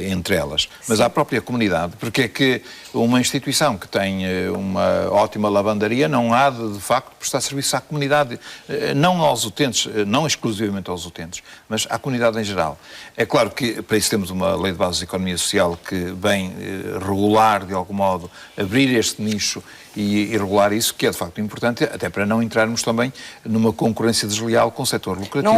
entre elas, mas à própria comunidade, porque é que uma instituição que tem uma ótima lavandaria não há de facto prestar serviço à comunidade, não aos utentes, não exclusivamente aos utentes, mas à comunidade em geral. É claro que para isso temos uma lei de bases de economia social que vem regular, de algum modo, abrir este nicho e regular isso, que é de facto importante, até para não entrarmos também numa concorrência desleal com o setor lucrativo.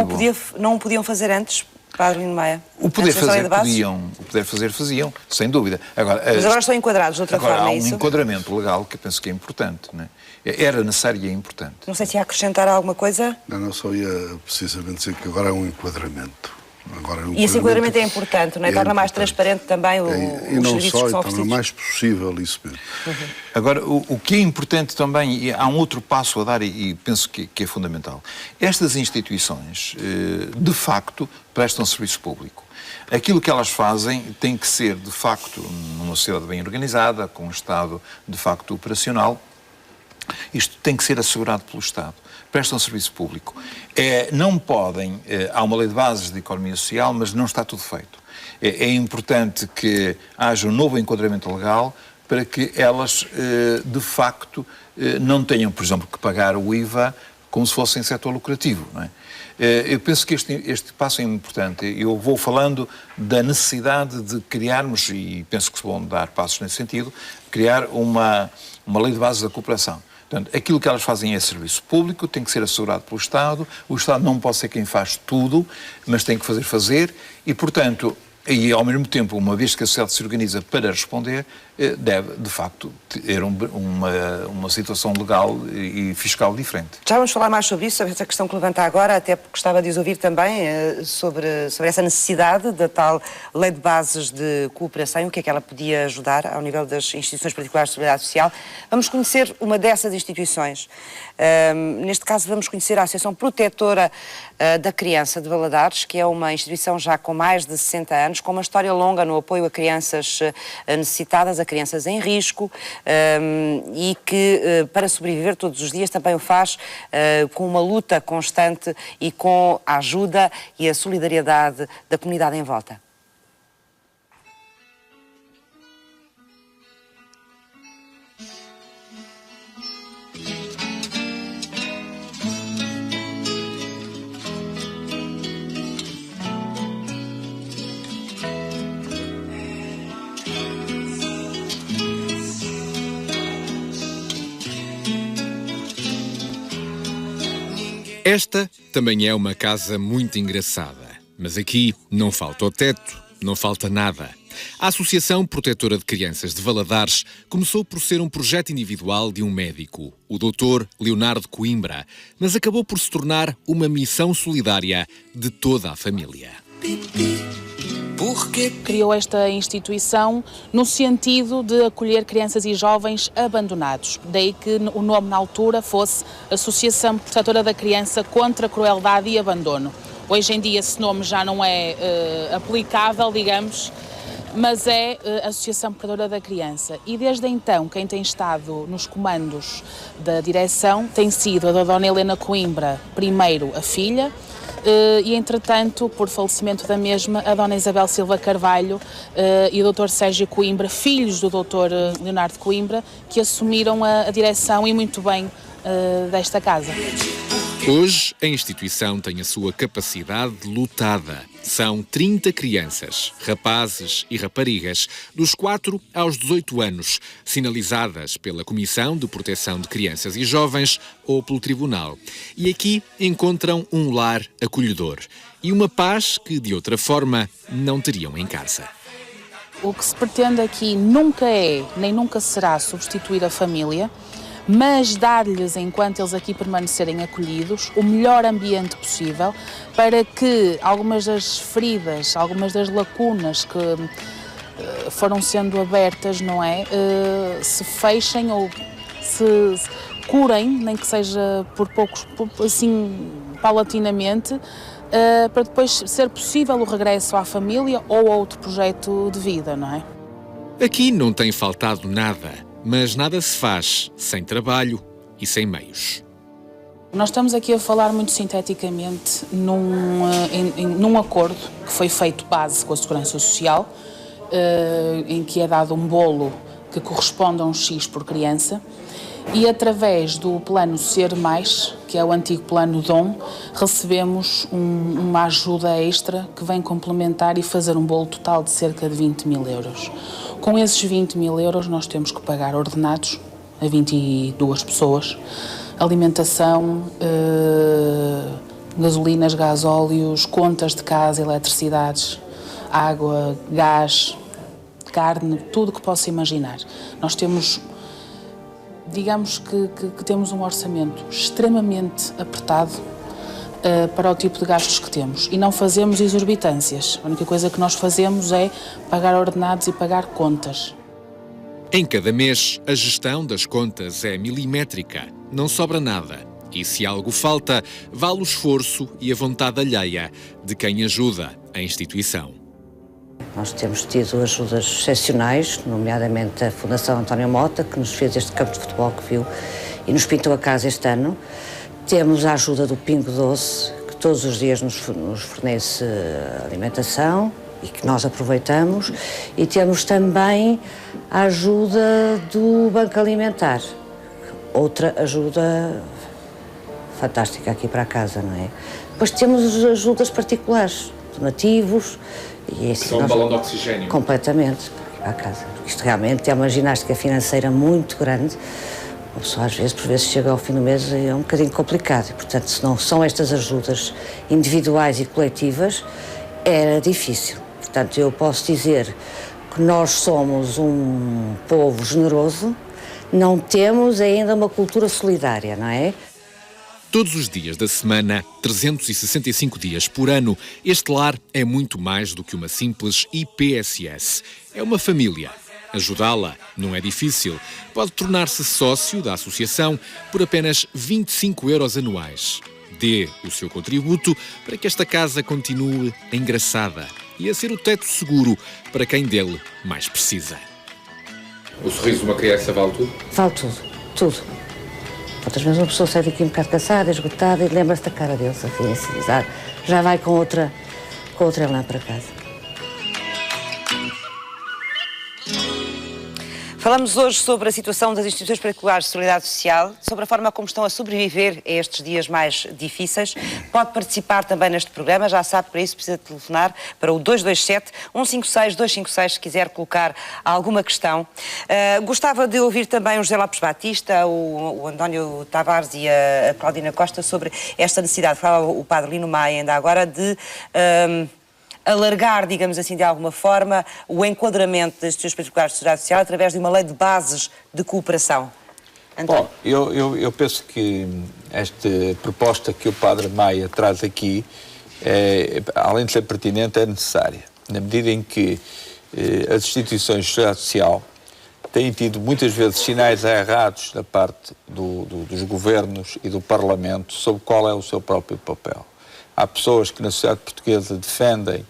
Não o podiam fazer antes, Padre Lino Maia? O poder fazer podiam, o poder fazer faziam, sem dúvida. Mas agora estão enquadrados de outra forma, é isso? Há um enquadramento legal que eu penso que é importante, não é? Era necessário e é importante. Não sei se ia acrescentar alguma coisa. Não, só ia precisamente dizer que agora é um enquadramento. E esse enquadramento é importante, não é? Torna mais transparente também os serviços que são oferecidos. Torna mais possível isso mesmo. Agora, o que é importante também, e há um outro passo a dar e penso que é fundamental. Estas instituições, de facto, prestam serviço público. Aquilo que elas fazem tem que ser, de facto, numa sociedade bem organizada, com um Estado, de facto, operacional. Isto tem que ser assegurado pelo Estado. Prestam serviço público. Não podem, há uma lei de bases de economia social, mas não está tudo feito. É importante que haja um novo enquadramento legal para que elas, de facto, não tenham, por exemplo, que pagar o IVA como se fossem setor lucrativo, não é? Eu penso que este passo é importante. Eu vou falando da necessidade de criarmos, e penso que se vão dar passos nesse sentido, criar uma lei de bases da cooperação. Portanto, aquilo que elas fazem é serviço público, tem que ser assegurado pelo Estado, o Estado não pode ser quem faz tudo, mas tem que fazer, e, portanto, e ao mesmo tempo, uma vez que a sociedade se organiza para responder, deve, de facto, ter uma situação legal e fiscal diferente. Já vamos falar mais sobre isso, sobre essa questão que levanta agora, até porque gostava de os ouvir também sobre essa necessidade da tal lei de bases de cooperação e o que é que ela podia ajudar ao nível das instituições particulares de seguridade social. Vamos conhecer uma dessas instituições. Neste caso, vamos conhecer a Associação Protetora da Criança de Valadares, que é uma instituição já com mais de 60 anos, com uma história longa no apoio a crianças necessitadas, a crianças em risco, e que, para sobreviver todos os dias, também o faz com uma luta constante e com a ajuda e a solidariedade da comunidade em volta. Esta também é uma casa muito engraçada, mas aqui não falta o teto, não falta nada. A Associação Protetora de Crianças de Valadares começou por ser um projeto individual de um médico, o Dr. Leonardo Coimbra, mas acabou por se tornar uma missão solidária de toda a família. Criou esta instituição no sentido de acolher crianças e jovens abandonados. Daí que o nome na altura fosse Associação Protetora da Criança contra a Crueldade e Abandono. Hoje em dia esse nome já não é aplicável, digamos, mas é Associação Protetora da Criança. E desde então quem tem estado nos comandos da direção tem sido a Dona Helena Coimbra, primeiro a filha, e, entretanto, por falecimento da mesma, a Dona Isabel Silva Carvalho e o Dr. Sérgio Coimbra, filhos do Dr. Leonardo Coimbra, que assumiram a direção, e muito bem, desta casa. Hoje, a instituição tem a sua capacidade lotada. São 30 crianças, rapazes e raparigas, dos 4 aos 18 anos, sinalizadas pela Comissão de Proteção de Crianças e Jovens ou pelo Tribunal. E aqui encontram um lar acolhedor e uma paz que, de outra forma, não teriam em casa. O que se pretende aqui nunca é, nem nunca será substituir a família, mas dar-lhes, enquanto eles aqui permanecerem acolhidos, o melhor ambiente possível para que algumas das feridas, algumas das lacunas que foram sendo abertas, não é, se fechem ou se curem, nem que seja por poucos, assim, paulatinamente, para depois ser possível o regresso à família ou a outro projeto de vida, não é? Aqui não tem faltado nada, mas nada se faz sem trabalho e sem meios. Nós estamos aqui a falar muito sinteticamente num acordo que foi feito base com a Segurança Social, em que é dado um bolo que corresponde a um X por criança, e através do plano Ser Mais, que é o antigo plano DOM, recebemos uma ajuda extra que vem complementar e fazer um bolo total de cerca de 20 mil euros. Com esses 20 mil euros nós temos que pagar ordenados a 22 pessoas, alimentação, gasolinas, gasóleos, contas de casa, eletricidades, água, gás, carne, tudo que possa imaginar. Nós temos, digamos que temos um orçamento extremamente apertado para o tipo de gastos que temos e não fazemos exorbitâncias. A única coisa que nós fazemos é pagar ordenados e pagar contas. Em cada mês, a gestão das contas é milimétrica, não sobra nada. E se algo falta, vale o esforço e a vontade alheia de quem ajuda a instituição. Nós temos tido ajudas excepcionais, nomeadamente a Fundação António Mota, que nos fez este campo de futebol que viu e nos pintou a casa este ano. Temos a ajuda do Pingo Doce, que todos os dias nos fornece alimentação e que nós aproveitamos. E temos também a ajuda do Banco Alimentar, outra ajuda fantástica aqui para a casa, não é? Depois temos ajudas particulares, donativos. E assim, são um balão de oxigênio. Completamente, para a casa. Isto realmente é uma ginástica financeira muito grande. A pessoa, às vezes, por vezes, chega ao fim do mês e é um bocadinho complicado. Portanto, se não são estas ajudas individuais e coletivas, era difícil. Portanto, eu posso dizer que nós somos um povo generoso, não temos ainda uma cultura solidária, não é? Todos os dias da semana, 365 dias por ano, este lar é muito mais do que uma simples IPSS. É uma família. Ajudá-la não é difícil. Pode tornar-se sócio da associação por apenas 25 euros anuais. Dê o seu contributo para que esta casa continue engraçada e a ser o teto seguro para quem dele mais precisa. O sorriso de uma criança vale tudo? Vale tudo, tudo. Outras vezes uma pessoa sai daqui um bocado cansada, esgotada e lembra-se da cara deles, assim, já vai com outra elã para casa. Falamos hoje sobre a situação das instituições particulares de solidariedade social, sobre a forma como estão a sobreviver a estes dias mais difíceis. Pode participar também neste programa, já sabe, para isso precisa telefonar para o 227-156-256 se quiser colocar alguma questão. Gostava de ouvir também o José Lopes Batista, o António Tavares e a Claudina Costa sobre esta necessidade, falava o Padre Lino Maia ainda agora, de alargar, digamos assim, de alguma forma, o enquadramento das instituições particulares de sociedade social através de uma lei de bases de cooperação. Bom, eu penso que esta proposta que o Padre Maia traz aqui, além de ser pertinente, é necessária. Na medida em que as instituições de sociedade social têm tido muitas vezes sinais errados da parte dos governos e do Parlamento sobre qual é o seu próprio papel. Há pessoas que na sociedade portuguesa defendem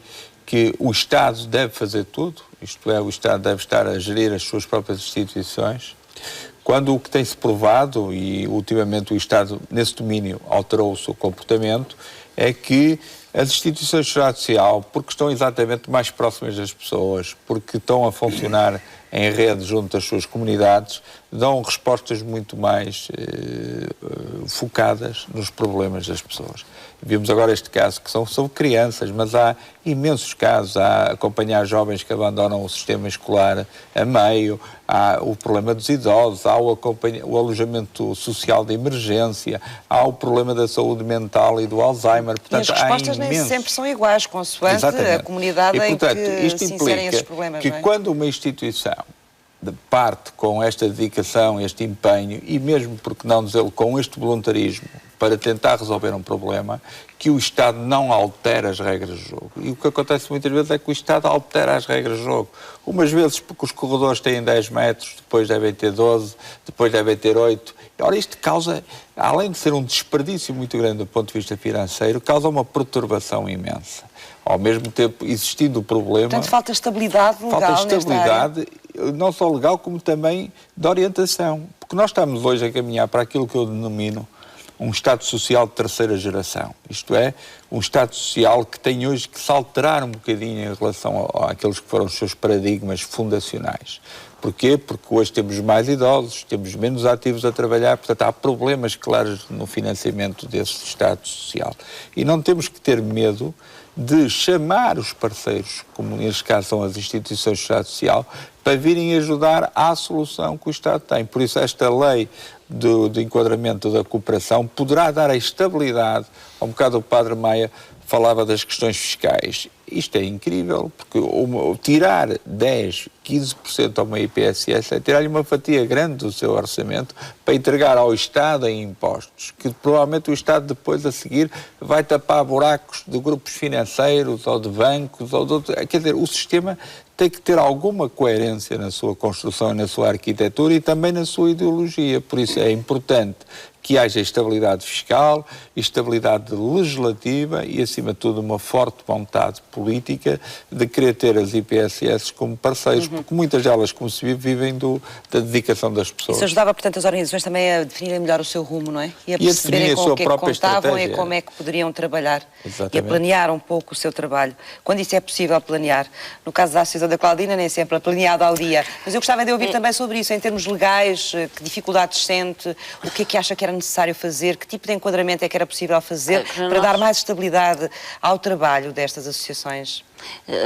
que o Estado deve fazer tudo, isto é, o Estado deve estar a gerir as suas próprias instituições, quando o que tem-se provado, e ultimamente o Estado nesse domínio alterou o seu comportamento, é que as instituições de segurança social, porque estão exatamente mais próximas das pessoas, porque estão a funcionar em rede junto às suas comunidades, dão respostas muito mais focadas nos problemas das pessoas. Vimos agora este caso que são sobre crianças, mas há imensos casos. Há acompanhar jovens que abandonam o sistema escolar a meio, há o problema dos idosos, há o alojamento social de emergência, há o problema da saúde mental e do Alzheimer. Portanto, e as respostas nem sempre são iguais, consoante a comunidade em que se inserem esses problemas. Que quando uma instituição parte com esta dedicação, este empenho e mesmo, porque não dizê-lo, com este voluntarismo para tentar resolver um problema, que o Estado não altera as regras de jogo. E o que acontece muitas vezes é que o Estado altera as regras de jogo. Umas vezes porque os corredores têm 10 metros, depois devem ter 12, depois devem ter 8. Ora, isto causa, além de ser um desperdício muito grande do ponto de vista financeiro, causa uma perturbação imensa. Ao mesmo tempo, existindo o problema... Portanto, falta estabilidade legal falta estabilidade, nesta área. Não só legal, como também de orientação. Porque nós estamos hoje a caminhar para aquilo que eu denomino um Estado Social de terceira geração. Isto é, um Estado Social que tem hoje que se alterar um bocadinho em relação àqueles que foram os seus paradigmas fundacionais. Porquê? Porque hoje temos mais idosos, temos menos ativos a trabalhar, portanto há problemas claros no financiamento desse Estado Social. E não temos que ter medo de chamar os parceiros, como neste caso são as instituições de Estado Social, para virem ajudar à solução que o Estado tem. Por isso esta lei de enquadramento da cooperação poderá dar a estabilidade. Há um bocado o Padre Maia falava das questões fiscais. Isto é incrível, porque tirar 10, 15% a uma IPSS é tirar-lhe uma fatia grande do seu orçamento para entregar ao Estado em impostos, que provavelmente o Estado depois a seguir vai tapar buracos de grupos financeiros ou de bancos ou de outros. Quer dizer, o sistema tem que ter alguma coerência na sua construção, na sua arquitetura e também na sua ideologia. Por isso é importante que haja estabilidade fiscal, estabilidade legislativa e, acima de tudo, uma forte vontade política de querer ter as IPSS como parceiros, porque muitas delas, como se vive, vivem da dedicação das pessoas. Isso ajudava, portanto, as organizações também a definirem melhor o seu rumo, não é? E a perceberem com o que é que contavam e como é que poderiam trabalhar. Exatamente. E a planear um pouco o seu trabalho. Quando isso é possível planear. No caso da Associação da Claudina, nem sempre é planeado ao dia. Mas eu gostava de ouvir também sobre isso, em termos legais, que dificuldades sente, o que é que acha que era necessário fazer, que tipo de enquadramento é que era possível fazer para dar mais estabilidade ao trabalho destas associações?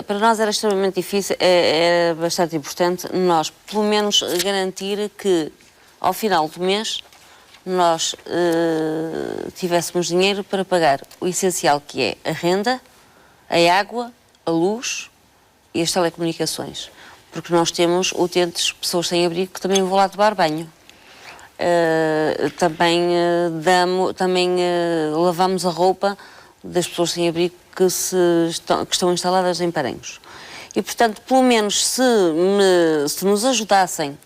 Para nós era extremamente difícil, era bastante importante nós, pelo menos, garantir que, ao final do mês, nós tivéssemos dinheiro para pagar o essencial, que é a renda, a água, a luz e as telecomunicações. Porque nós temos utentes, pessoas sem abrigo, que também vão lá tomar banho. Também lavamos a roupa das pessoas sem abrigo que estão instaladas em Paranhos. E, portanto, pelo menos se nos ajudassem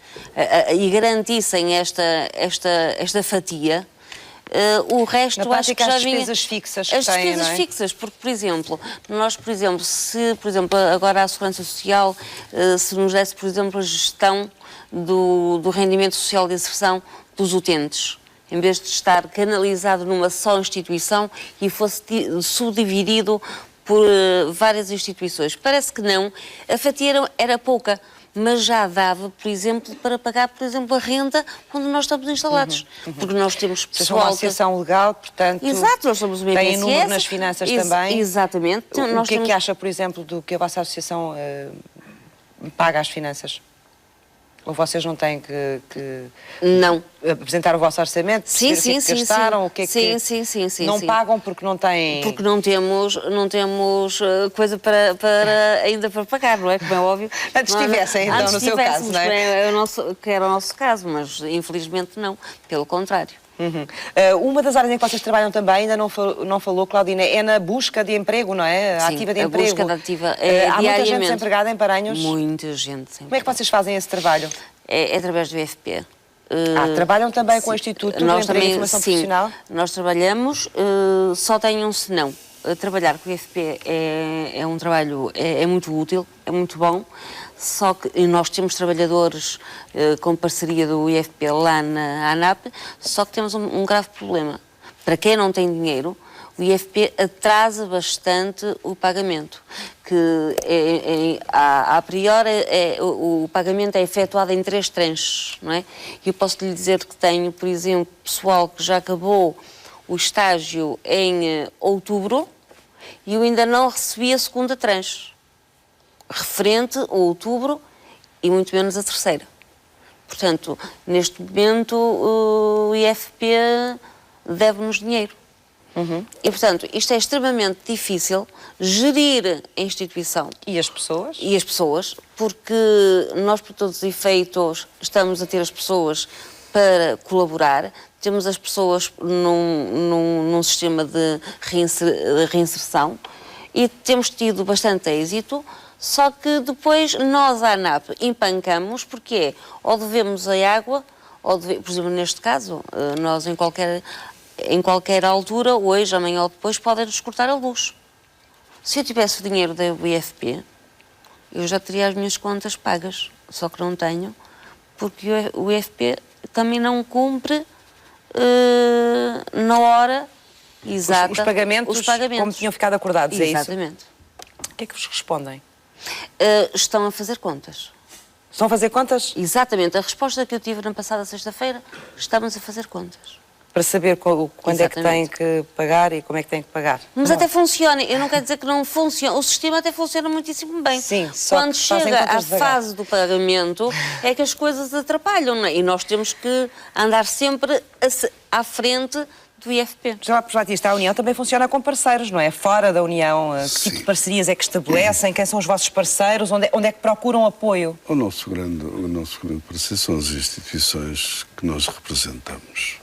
e garantissem esta fatia, o resto, na prática, acho que já as despesas fixas que as têm, despesas não é? fixas, porque, por exemplo, nós, por exemplo, se, por exemplo, agora a Segurança Social, se nos desse, por exemplo, a gestão do rendimento social de inserção dos utentes, em vez de estar canalizado numa só instituição e fosse subdividido por várias instituições. Parece que não, a fatia era pouca, mas já dava, por exemplo, para pagar, por exemplo, a renda quando nós estamos instalados. Porque nós temos pessoal... Vocês são uma associação legal, portanto... Exato, nós somos uma IPSS. Tem número nas finanças também. Exatamente. O que é que acha, por exemplo, do que a vossa associação paga às finanças? Ou vocês não têm que não apresentar o vosso orçamento? Sim, o que é que gastaram? O que é que sim. Não pagam porque não têm... Porque não temos coisa ainda para pagar, não é? Como é óbvio. Antes tivessem, então, no seu caso, não é? Que era o nosso caso, mas infelizmente não. Pelo contrário. Uma das áreas em que vocês trabalham também, ainda não falou, Claudina, é na busca de emprego, não é? Sim, ativa de a emprego. Busca de ativa é há muita gente desempregada em Paranhos? Muita gente desempregada. Como é que vocês fazem esse trabalho? É através do IFP. Trabalham também com o Instituto de Emprego e Formação Profissional? Nós trabalhamos, só tem um senão. Trabalhar com o IFP é um trabalho, é muito útil, é muito bom, só que nós temos trabalhadores com parceria do IFP lá na ANAP, só que temos um grave problema. para quem não tem dinheiro, o IFP atrasa bastante o pagamento, que a priori o pagamento é efetuado em 3 tranches, não é? E eu posso lhe dizer que tenho, por exemplo, pessoal que já acabou o estágio em outubro e eu ainda não recebi a segunda tranche, referente a outubro e muito menos a terceira. Portanto, neste momento o IFP deve-nos dinheiro. E, portanto, isto é extremamente difícil, gerir a instituição. E as pessoas? E as pessoas, porque nós, por todos os efeitos, estamos a ter as pessoas para colaborar, temos as pessoas num sistema de reinserção e temos tido bastante êxito, só que depois nós, a ANAP, empancamos, porque é, ou devemos a água, ou por exemplo, neste caso, nós em qualquer altura, hoje, amanhã ou depois, podem-nos cortar a luz. Se eu tivesse o dinheiro da IFP, eu já teria as minhas contas pagas, só que não tenho, porque o IFP também não cumpre na hora exata os pagamentos como tinham ficado acordados, é isso? Exatamente. O que é que vos respondem? Estão a fazer contas. Estão a fazer contas? Exatamente. A resposta que eu tive na passada sexta-feira, estamos a fazer contas. Para saber quando é que têm que pagar e como é que têm que pagar. Mas até funciona. Eu não quero dizer que não funciona. O sistema até funciona muitíssimo bem. Sim, só quando chega à fase do pagamento é que as coisas atrapalham, não é? E nós temos que andar sempre à frente do IFP. Já Batista, a União também funciona com parceiros, não é? Fora da União, que tipo de parcerias é que estabelecem? Quem são os vossos parceiros? Onde é que procuram apoio? O nosso grande parceiro são as instituições que nós representamos.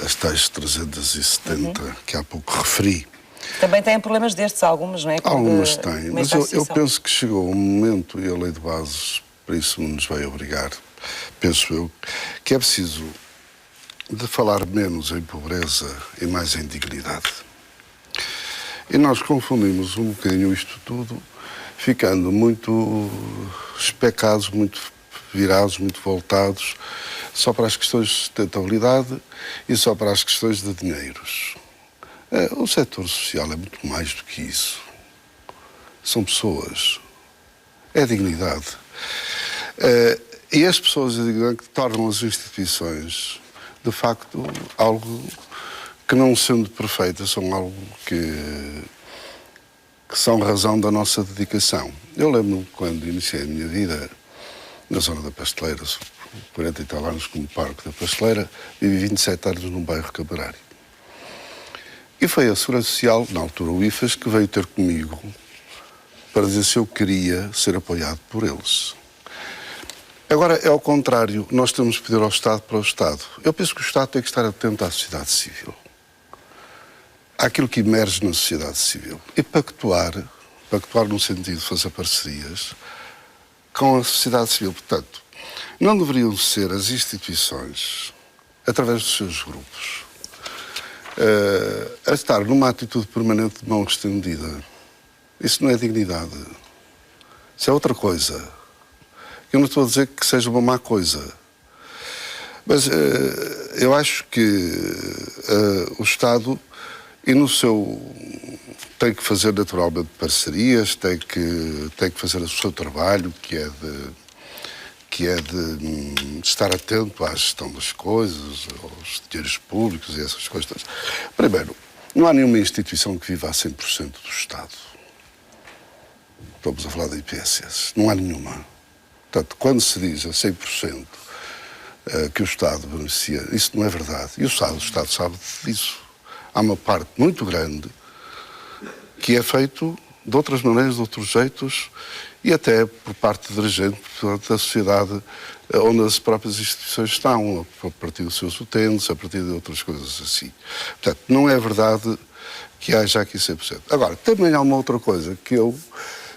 As tais 370 que há pouco referi. Também têm problemas destes, algumas, não é? Algumas têm, mas eu penso que chegou um momento, e a lei de bases para isso nos vai obrigar, penso eu, que é preciso de falar menos em pobreza e mais em dignidade. E nós confundimos um bocadinho isto tudo, ficando muito especados, muito virados, muito voltados só para as questões de sustentabilidade e só para as questões de dinheiros. O setor social é muito mais do que isso. São pessoas. É dignidade. E as pessoas, eu digo, que tornam as instituições, de facto, algo que, não sendo perfeitas, são algo que são razão da nossa dedicação. Eu lembro-me quando iniciei a minha vida na zona da Pasteleira, 40 e tal anos como parque da Pasteleira, vivi 27 anos num bairro camarário. E foi a Segurança Social, na altura o IFAS, que veio ter comigo para dizer se eu queria ser apoiado por eles. Agora, é ao contrário, nós temos que pedir ao Estado para o Estado. Eu penso que o Estado tem que estar atento à sociedade civil, àquilo que emerge na sociedade civil, e pactuar no sentido de fazer parcerias com a sociedade civil. Portanto, não deveriam ser as instituições, através dos seus grupos, a estar numa atitude permanente de mão estendida. Isso não é dignidade. Isso é outra coisa. Eu não estou a dizer que seja uma má coisa. Mas eu acho que o Estado, e no seu, tem que fazer naturalmente parcerias, tem que fazer o seu trabalho, que é de estar atento à gestão das coisas, aos dinheiros públicos e essas coisas. Primeiro, não há nenhuma instituição que viva a 100% do Estado. Estamos a falar da IPSS. Não há nenhuma. Portanto, quando se diz a 100% que o Estado beneficia, isso não é verdade. E o Estado sabe disso. Há uma parte muito grande que é feito de outras maneiras, de outros jeitos, e até por parte de dirigente da sociedade onde as próprias instituições estão, a partir dos seus utentes, a partir de outras coisas assim. Portanto, não é verdade que haja aqui 100%. Agora, também há uma outra coisa que eu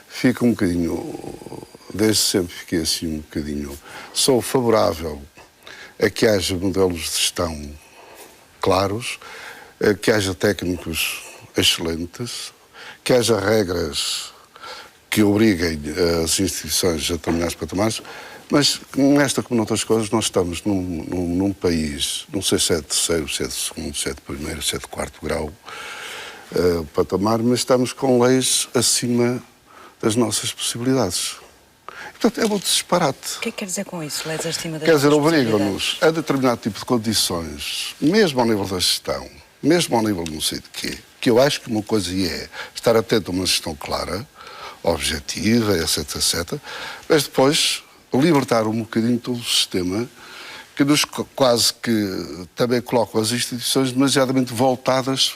fico um bocadinho, desde sempre fiquei assim um bocadinho, sou favorável a que haja modelos de gestão claros, que haja técnicos excelentes, que haja regras que obriguem as instituições a determinados patamares, Mas nesta, como noutras coisas, nós estamos num país, não sei se é de terceiro, se é de segundo, se é de primeiro, se é de quarto grau, patamar, mas estamos com leis acima das nossas possibilidades. Portanto, é um disparate. O que é que quer dizer com isso, leis acima das Quer dizer, nossas obrigam-nos a determinado tipo de condições, mesmo ao nível da gestão, mesmo ao nível não sei de quê, que eu acho que uma coisa é estar atento a uma gestão clara, objetiva, etc, etc, mas depois libertar um bocadinho todo o sistema que nos quase que também coloca as instituições demasiadamente voltadas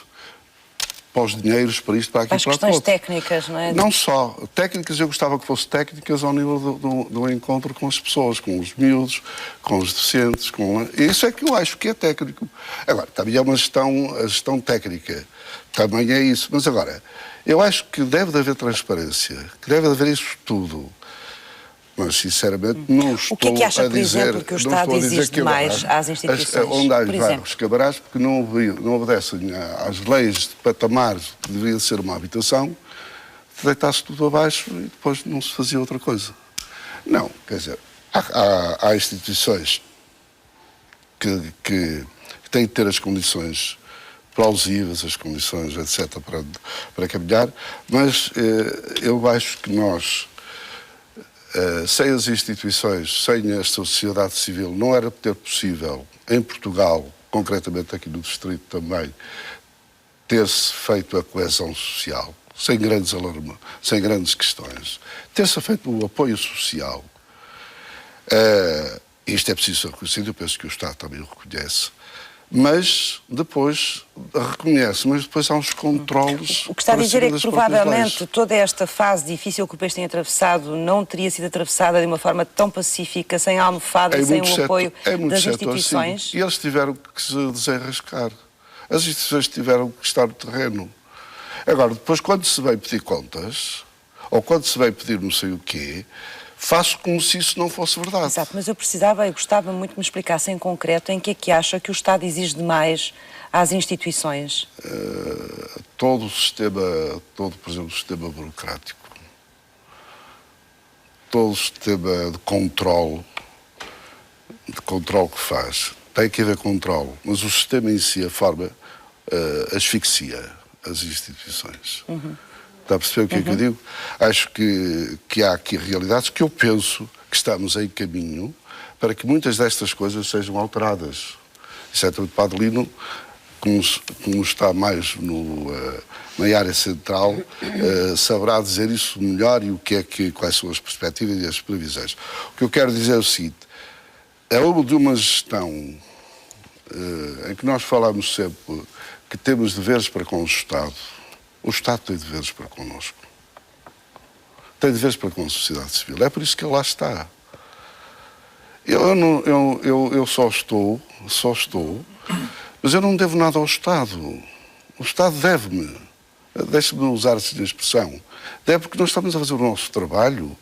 para os dinheiros, para isto, para aquilo, as para questões outro. Técnicas, não é? Não só técnicas, eu gostava que fossem técnicas ao nível do encontro com as pessoas, com os miúdos, com os deficientes, isso é que eu acho que é técnico. Agora, também é uma a gestão técnica, também é isso, mas agora, eu acho que deve haver transparência, que deve haver isso tudo. Mas, sinceramente, não estou a dizer... O que é que acha, por exemplo, que o Estado exige demais às instituições? Onde há vários cabarás, porque não obedecem às leis de patamares que deveria ser uma habitação, deitasse tudo abaixo e depois não se fazia outra coisa. Não, quer dizer, há instituições que têm de ter as condições plausíveis, as condições, etc., para caminhar, mas eu acho que nós... sem as instituições, sem esta sociedade civil, não era ter possível, em Portugal, concretamente aqui no Distrito também, ter-se feito a coesão social, sem grandes alarmes, sem grandes questões, ter-se feito o apoio social. Isto é preciso ser reconhecido, eu penso que o Estado também o reconhece. Mas depois reconhece, mas depois há uns controles. O que está a dizer é que provavelmente toda esta fase difícil que o país tem atravessado não teria sido atravessada de uma forma tão pacífica, sem a almofada, sem o apoio das instituições. Assim. E eles tiveram que se desenrascar. As instituições tiveram que estar no terreno. Agora, depois, quando se vem pedir contas, ou quando se vem pedir não sei o quê, faço como se isso não fosse verdade. Exato, mas eu gostava muito que me explicasse em concreto em que é que acha que o Estado exige demais às instituições. Todo o sistema, por exemplo, o sistema burocrático, todo o sistema de controle que faz, tem que haver controle, mas o sistema em si, a forma, asfixia as instituições. Está a perceber o que é que eu digo? Acho que há aqui realidades que eu penso que estamos em caminho para que muitas destas coisas sejam alteradas. Exceto o Padre Lino, como está mais na área central, saberá dizer isso melhor e quais são as perspectivas e as previsões. O que eu quero dizer é o seguinte, é de uma gestão em que nós falamos sempre que temos deveres para com o Estado. O Estado tem deveres para connosco. Tem deveres para com a sociedade civil. É por isso que ele lá está. Eu só estou, mas eu não devo nada ao Estado. O Estado deve-me. Deixe-me usar assim a expressão. Deve porque nós estamos a fazer o nosso trabalho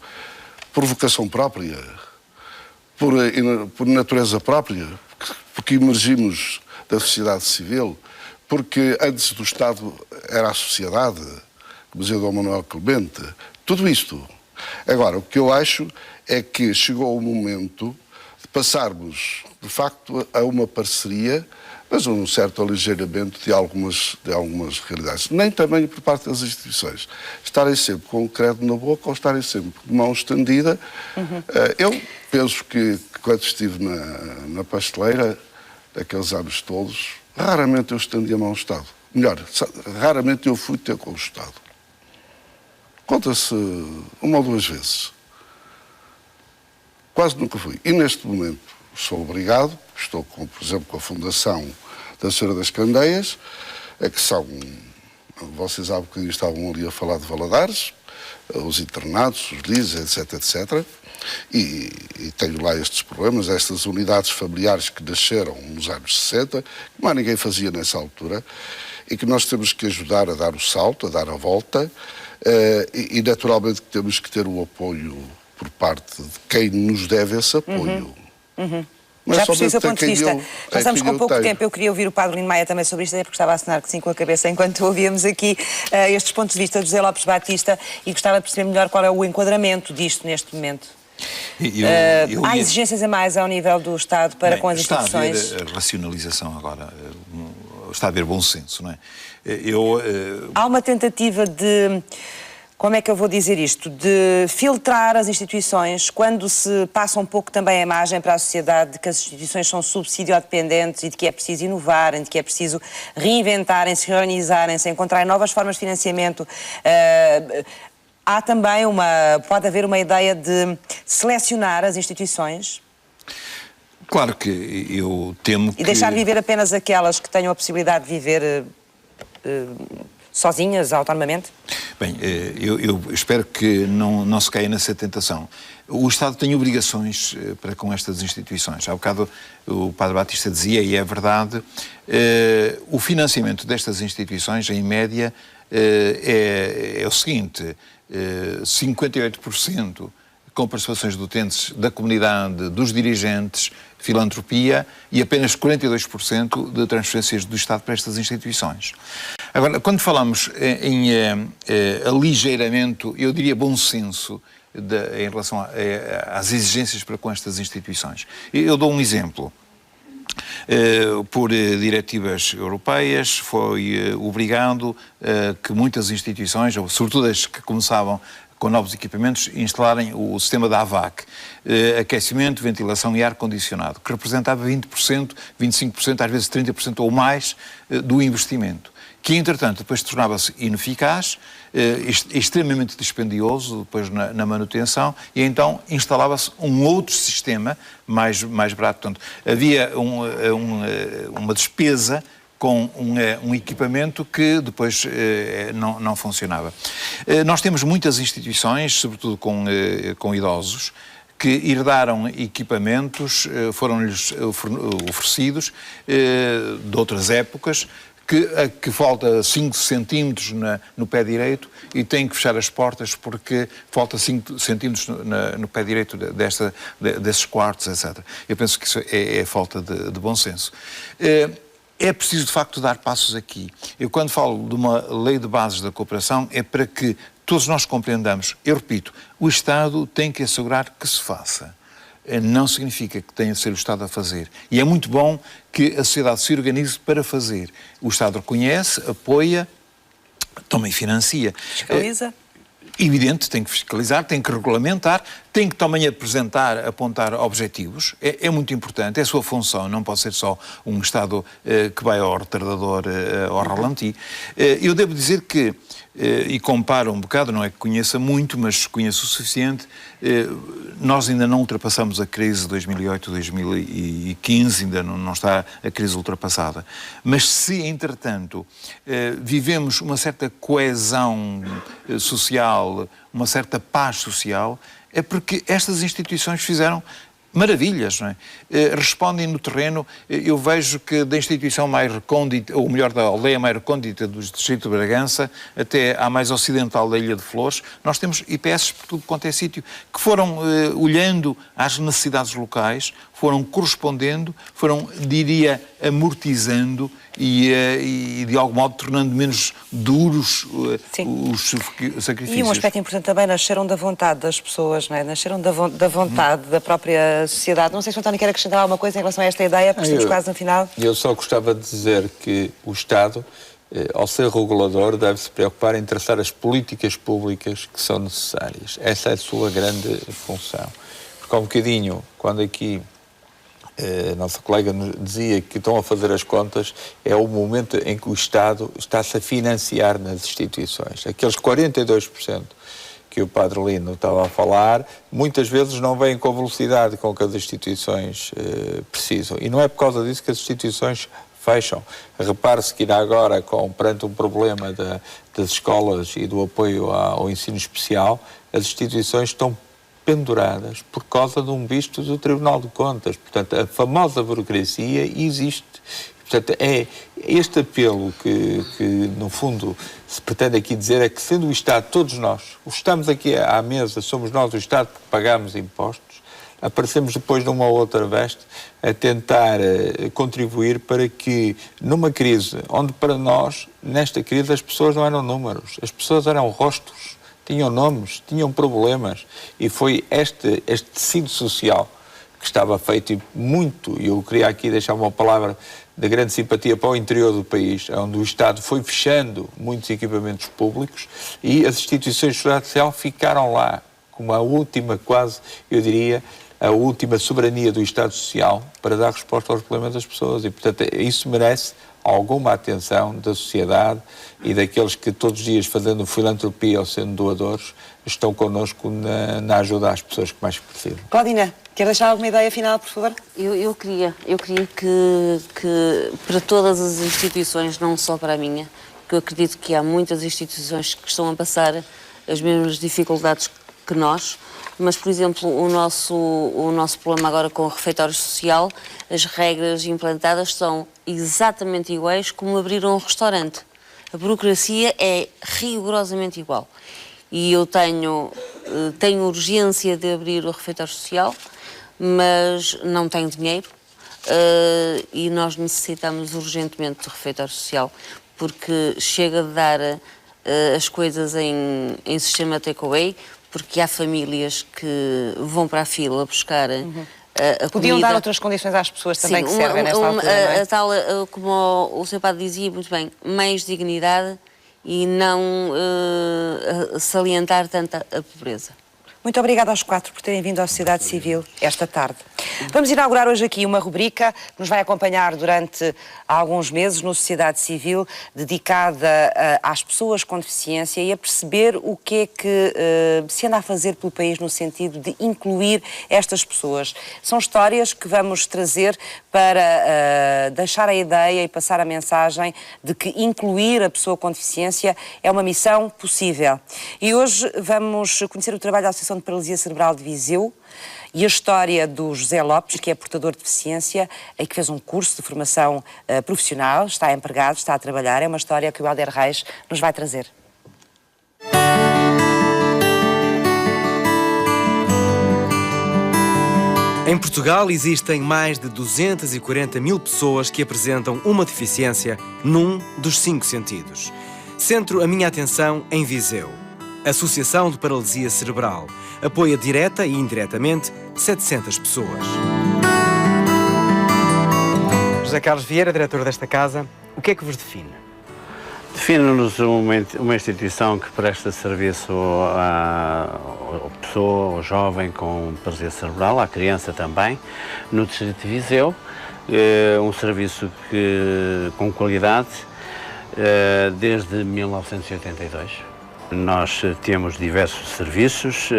por vocação própria, por natureza própria, porque emergimos da sociedade civil, porque antes do Estado era a sociedade, como dizia o Dom Manuel Clemente, tudo isto. Agora, o que eu acho é que chegou o momento de passarmos, de facto, a uma parceria, mas um certo aligeiramento de algumas realidades. Nem também por parte das instituições. Estarem sempre com o credo na boca ou estarem sempre de mão estendida. Eu penso que quando estive na pasteleira, aqueles anos todos, raramente eu estendi a mão ao Estado. Melhor, raramente eu fui ter com o Estado. Conta-se uma ou duas vezes. Quase nunca fui. E neste momento sou obrigado, estou, por exemplo, com a Fundação da Senhora das Candeias, que são, vocês há bocadinho estavam ali a falar de Valadares, os internados, os LIS, etc, etc. E tenho lá estes problemas, estas unidades familiares que nasceram nos anos 60, que mais ninguém fazia nessa altura, e que nós temos que ajudar a dar o salto, a dar a volta, e naturalmente que temos que ter o apoio por parte de quem nos deve esse apoio. Mas já percebi o seu ponto de vista. Nós estamos com pouco tenho. tempo. Eu queria ouvir o Padre Lino Maia também sobre isto, até porque estava a assinar que sim com a cabeça enquanto ouvíamos aqui estes pontos de vista de José Lopes Batista, e gostava de perceber melhor qual é o enquadramento disto neste momento. Há exigências a mais ao nível do Estado para com as instituições? Está a haver racionalização agora, está a haver bom senso, não é? Há uma tentativa de, como é que eu vou dizer isto, de filtrar as instituições quando se passa um pouco também a imagem para a sociedade de que as instituições são subsidiodependentes e de que é preciso inovarem, de que é preciso reinventarem-se, reorganizarem-se, encontrarem novas formas de financiamento. Há também pode haver uma ideia de selecionar as instituições? Claro que eu temo que... E deixar viver apenas aquelas que tenham a possibilidade de viver sozinhas, autonomamente? Bem, eu espero que não se caia nessa tentação. O Estado tem obrigações para com estas instituições. Há bocado o Padre Batista dizia, e é verdade, o financiamento destas instituições, em média, é o seguinte: 58% com participações de utentes da comunidade, dos dirigentes, filantropia, e apenas 42% de transferências do Estado para estas instituições. Agora, quando falamos em aligeiramento, eu diria bom senso, em relação às exigências para com estas instituições. Eu dou um exemplo. Por diretivas europeias, foi obrigado que muitas instituições, sobretudo as que começavam com novos equipamentos, instalarem o sistema da AVAC, aquecimento, ventilação e ar-condicionado, que representava 20%, 25%, às vezes 30% ou mais do investimento, que, entretanto, depois tornava-se ineficaz, extremamente dispendioso depois na manutenção, e então instalava-se um outro sistema mais barato. Portanto, havia uma despesa com um equipamento que depois não funcionava. Nós temos muitas instituições, sobretudo com idosos, que herdaram equipamentos, foram-lhes oferecidos de outras épocas, que falta 5 centímetros no pé direito e têm que fechar as portas porque falta 5 centímetros no pé direito desses quartos, etc. Eu penso que isso é falta de bom senso. É preciso, de facto, dar passos aqui. Eu, quando falo de uma lei de bases da cooperação, é para que todos nós compreendamos. Eu repito, o Estado tem que assegurar que se faça. Não significa que tenha de ser o Estado a fazer. E é muito bom que a sociedade se organize para fazer. O Estado reconhece, apoia, também financia. Fiscaliza? Evidente, tem que fiscalizar, tem que regulamentar, tem que também apontar objetivos. É muito importante, é a sua função, não pode ser só um Estado que vai ao retardador, ao ralenti. Eu devo dizer que, e comparo um bocado, não é que conheça muito, mas conheço o suficiente, nós ainda não ultrapassamos a crise de 2008, 2015, ainda não está a crise ultrapassada. Mas se, entretanto, vivemos uma certa coesão social, uma certa paz social, é porque estas instituições fizeram maravilhas, não é? Respondem no terreno. Eu vejo que da instituição mais recôndita, ou melhor, da aldeia mais recôndita do distrito de Bragança até à mais ocidental da Ilha de Flores, nós temos IPS por tudo quanto é sítio, que foram olhando às necessidades locais, foram correspondendo, foram, diria, amortizando e de algum modo tornando menos duros os sacrifícios. E um aspecto importante também, nasceram da vontade das pessoas, não é? Nasceram da vontade da própria sociedade. Não sei se o António quer acrescentar alguma coisa em relação a esta ideia, porque estamos quase no final. Eu só gostava de dizer que o Estado, ao ser regulador, deve se preocupar em traçar as políticas públicas que são necessárias. Essa é a sua grande função. Porque há um bocadinho, quando aqui a nossa colega nos dizia que estão a fazer as contas, é o momento em que o Estado está-se a financiar nas instituições. Aqueles 42% que o Padre Lino estava a falar, muitas vezes não vêm com a velocidade com que as instituições precisam. E não é por causa disso que as instituições fecham. Repare-se que irá agora, perante um problema das escolas e do apoio ao ensino especial, as instituições estão penduradas por causa de um visto do Tribunal de Contas. Portanto, a famosa burocracia existe. Portanto, é este apelo que, no fundo, se pretende aqui dizer é que, sendo o Estado, todos nós, estamos aqui à mesa, somos nós o Estado porque pagamos impostos, aparecemos depois numa outra veste a tentar contribuir para que, numa crise, onde para nós, nesta crise, as pessoas não eram números, as pessoas eram rostos, tinham nomes, tinham problemas. E foi este tecido social que estava feito muito, e eu queria aqui deixar uma palavra de grande simpatia para o interior do país, onde o Estado foi fechando muitos equipamentos públicos e as instituições de segurança social ficaram lá, como a última, quase, eu diria, a última soberania do Estado Social para dar resposta aos problemas das pessoas. E, portanto, isso merece alguma atenção da sociedade e daqueles que todos os dias, fazendo filantropia ou sendo doadores, estão connosco na ajuda às pessoas que mais precisam. Claudina, quer deixar alguma ideia final, por favor? Eu queria que para todas as instituições, não só para a minha, que eu acredito que há muitas instituições que estão a passar as mesmas dificuldades que nós, mas, por exemplo, o nosso problema agora com o refeitório social, as regras implantadas são exatamente iguais como abrir um restaurante. A burocracia é rigorosamente igual. E eu tenho urgência de abrir o refeitório social, mas não tenho dinheiro e nós necessitamos urgentemente do refeitório social, porque chega de dar as coisas em sistema takeaway, porque há famílias que vão para a fila buscar a comida. Podiam dar outras condições às pessoas também que servem nesta altura, não é? A tal, como o Sr. Padre dizia muito bem, mais dignidade e não salientar tanto a pobreza. Muito obrigada aos 4 por terem vindo à Sociedade Civil esta tarde. Vamos inaugurar hoje aqui uma rubrica que nos vai acompanhar durante alguns meses no Sociedade Civil, dedicada às pessoas com deficiência e a perceber o que é que se anda a fazer pelo país no sentido de incluir estas pessoas. São histórias que vamos trazer para deixar a ideia e passar a mensagem de que incluir a pessoa com deficiência é uma missão possível. E hoje vamos conhecer o trabalho da Associação de Paralisia Cerebral de Viseu e a história do José Lopes, que é portador de deficiência e que fez um curso de formação profissional, está empregado, está a trabalhar. É uma história que o Helder Reis nos vai trazer. Em Portugal existem mais de 240 mil pessoas que apresentam uma deficiência num dos 5 sentidos. Centro a minha atenção em Viseu. Associação de Paralisia Cerebral apoia direta e indiretamente 700 pessoas. José Carlos Vieira, diretor desta casa, o que é que vos define? Define-nos uma instituição que presta serviço à pessoa, ao jovem com paralisia cerebral, à criança também, no distrito de Viseu. Um serviço com qualidade desde 1982. Nós temos diversos serviços,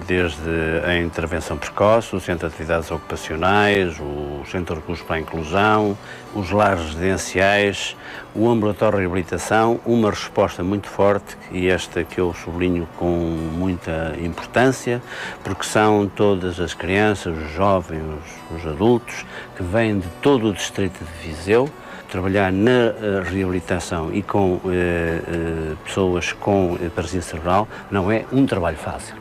desde a intervenção precoce, o Centro de Atividades Ocupacionais, o Centro de Recursos para a Inclusão, os lares residenciais, o ambulatório de reabilitação, uma resposta muito forte, e esta que eu sublinho com muita importância, porque são todas as crianças, os jovens, os adultos, que vêm de todo o distrito de Viseu. Trabalhar na reabilitação e com pessoas com paralisia cerebral não é um trabalho fácil.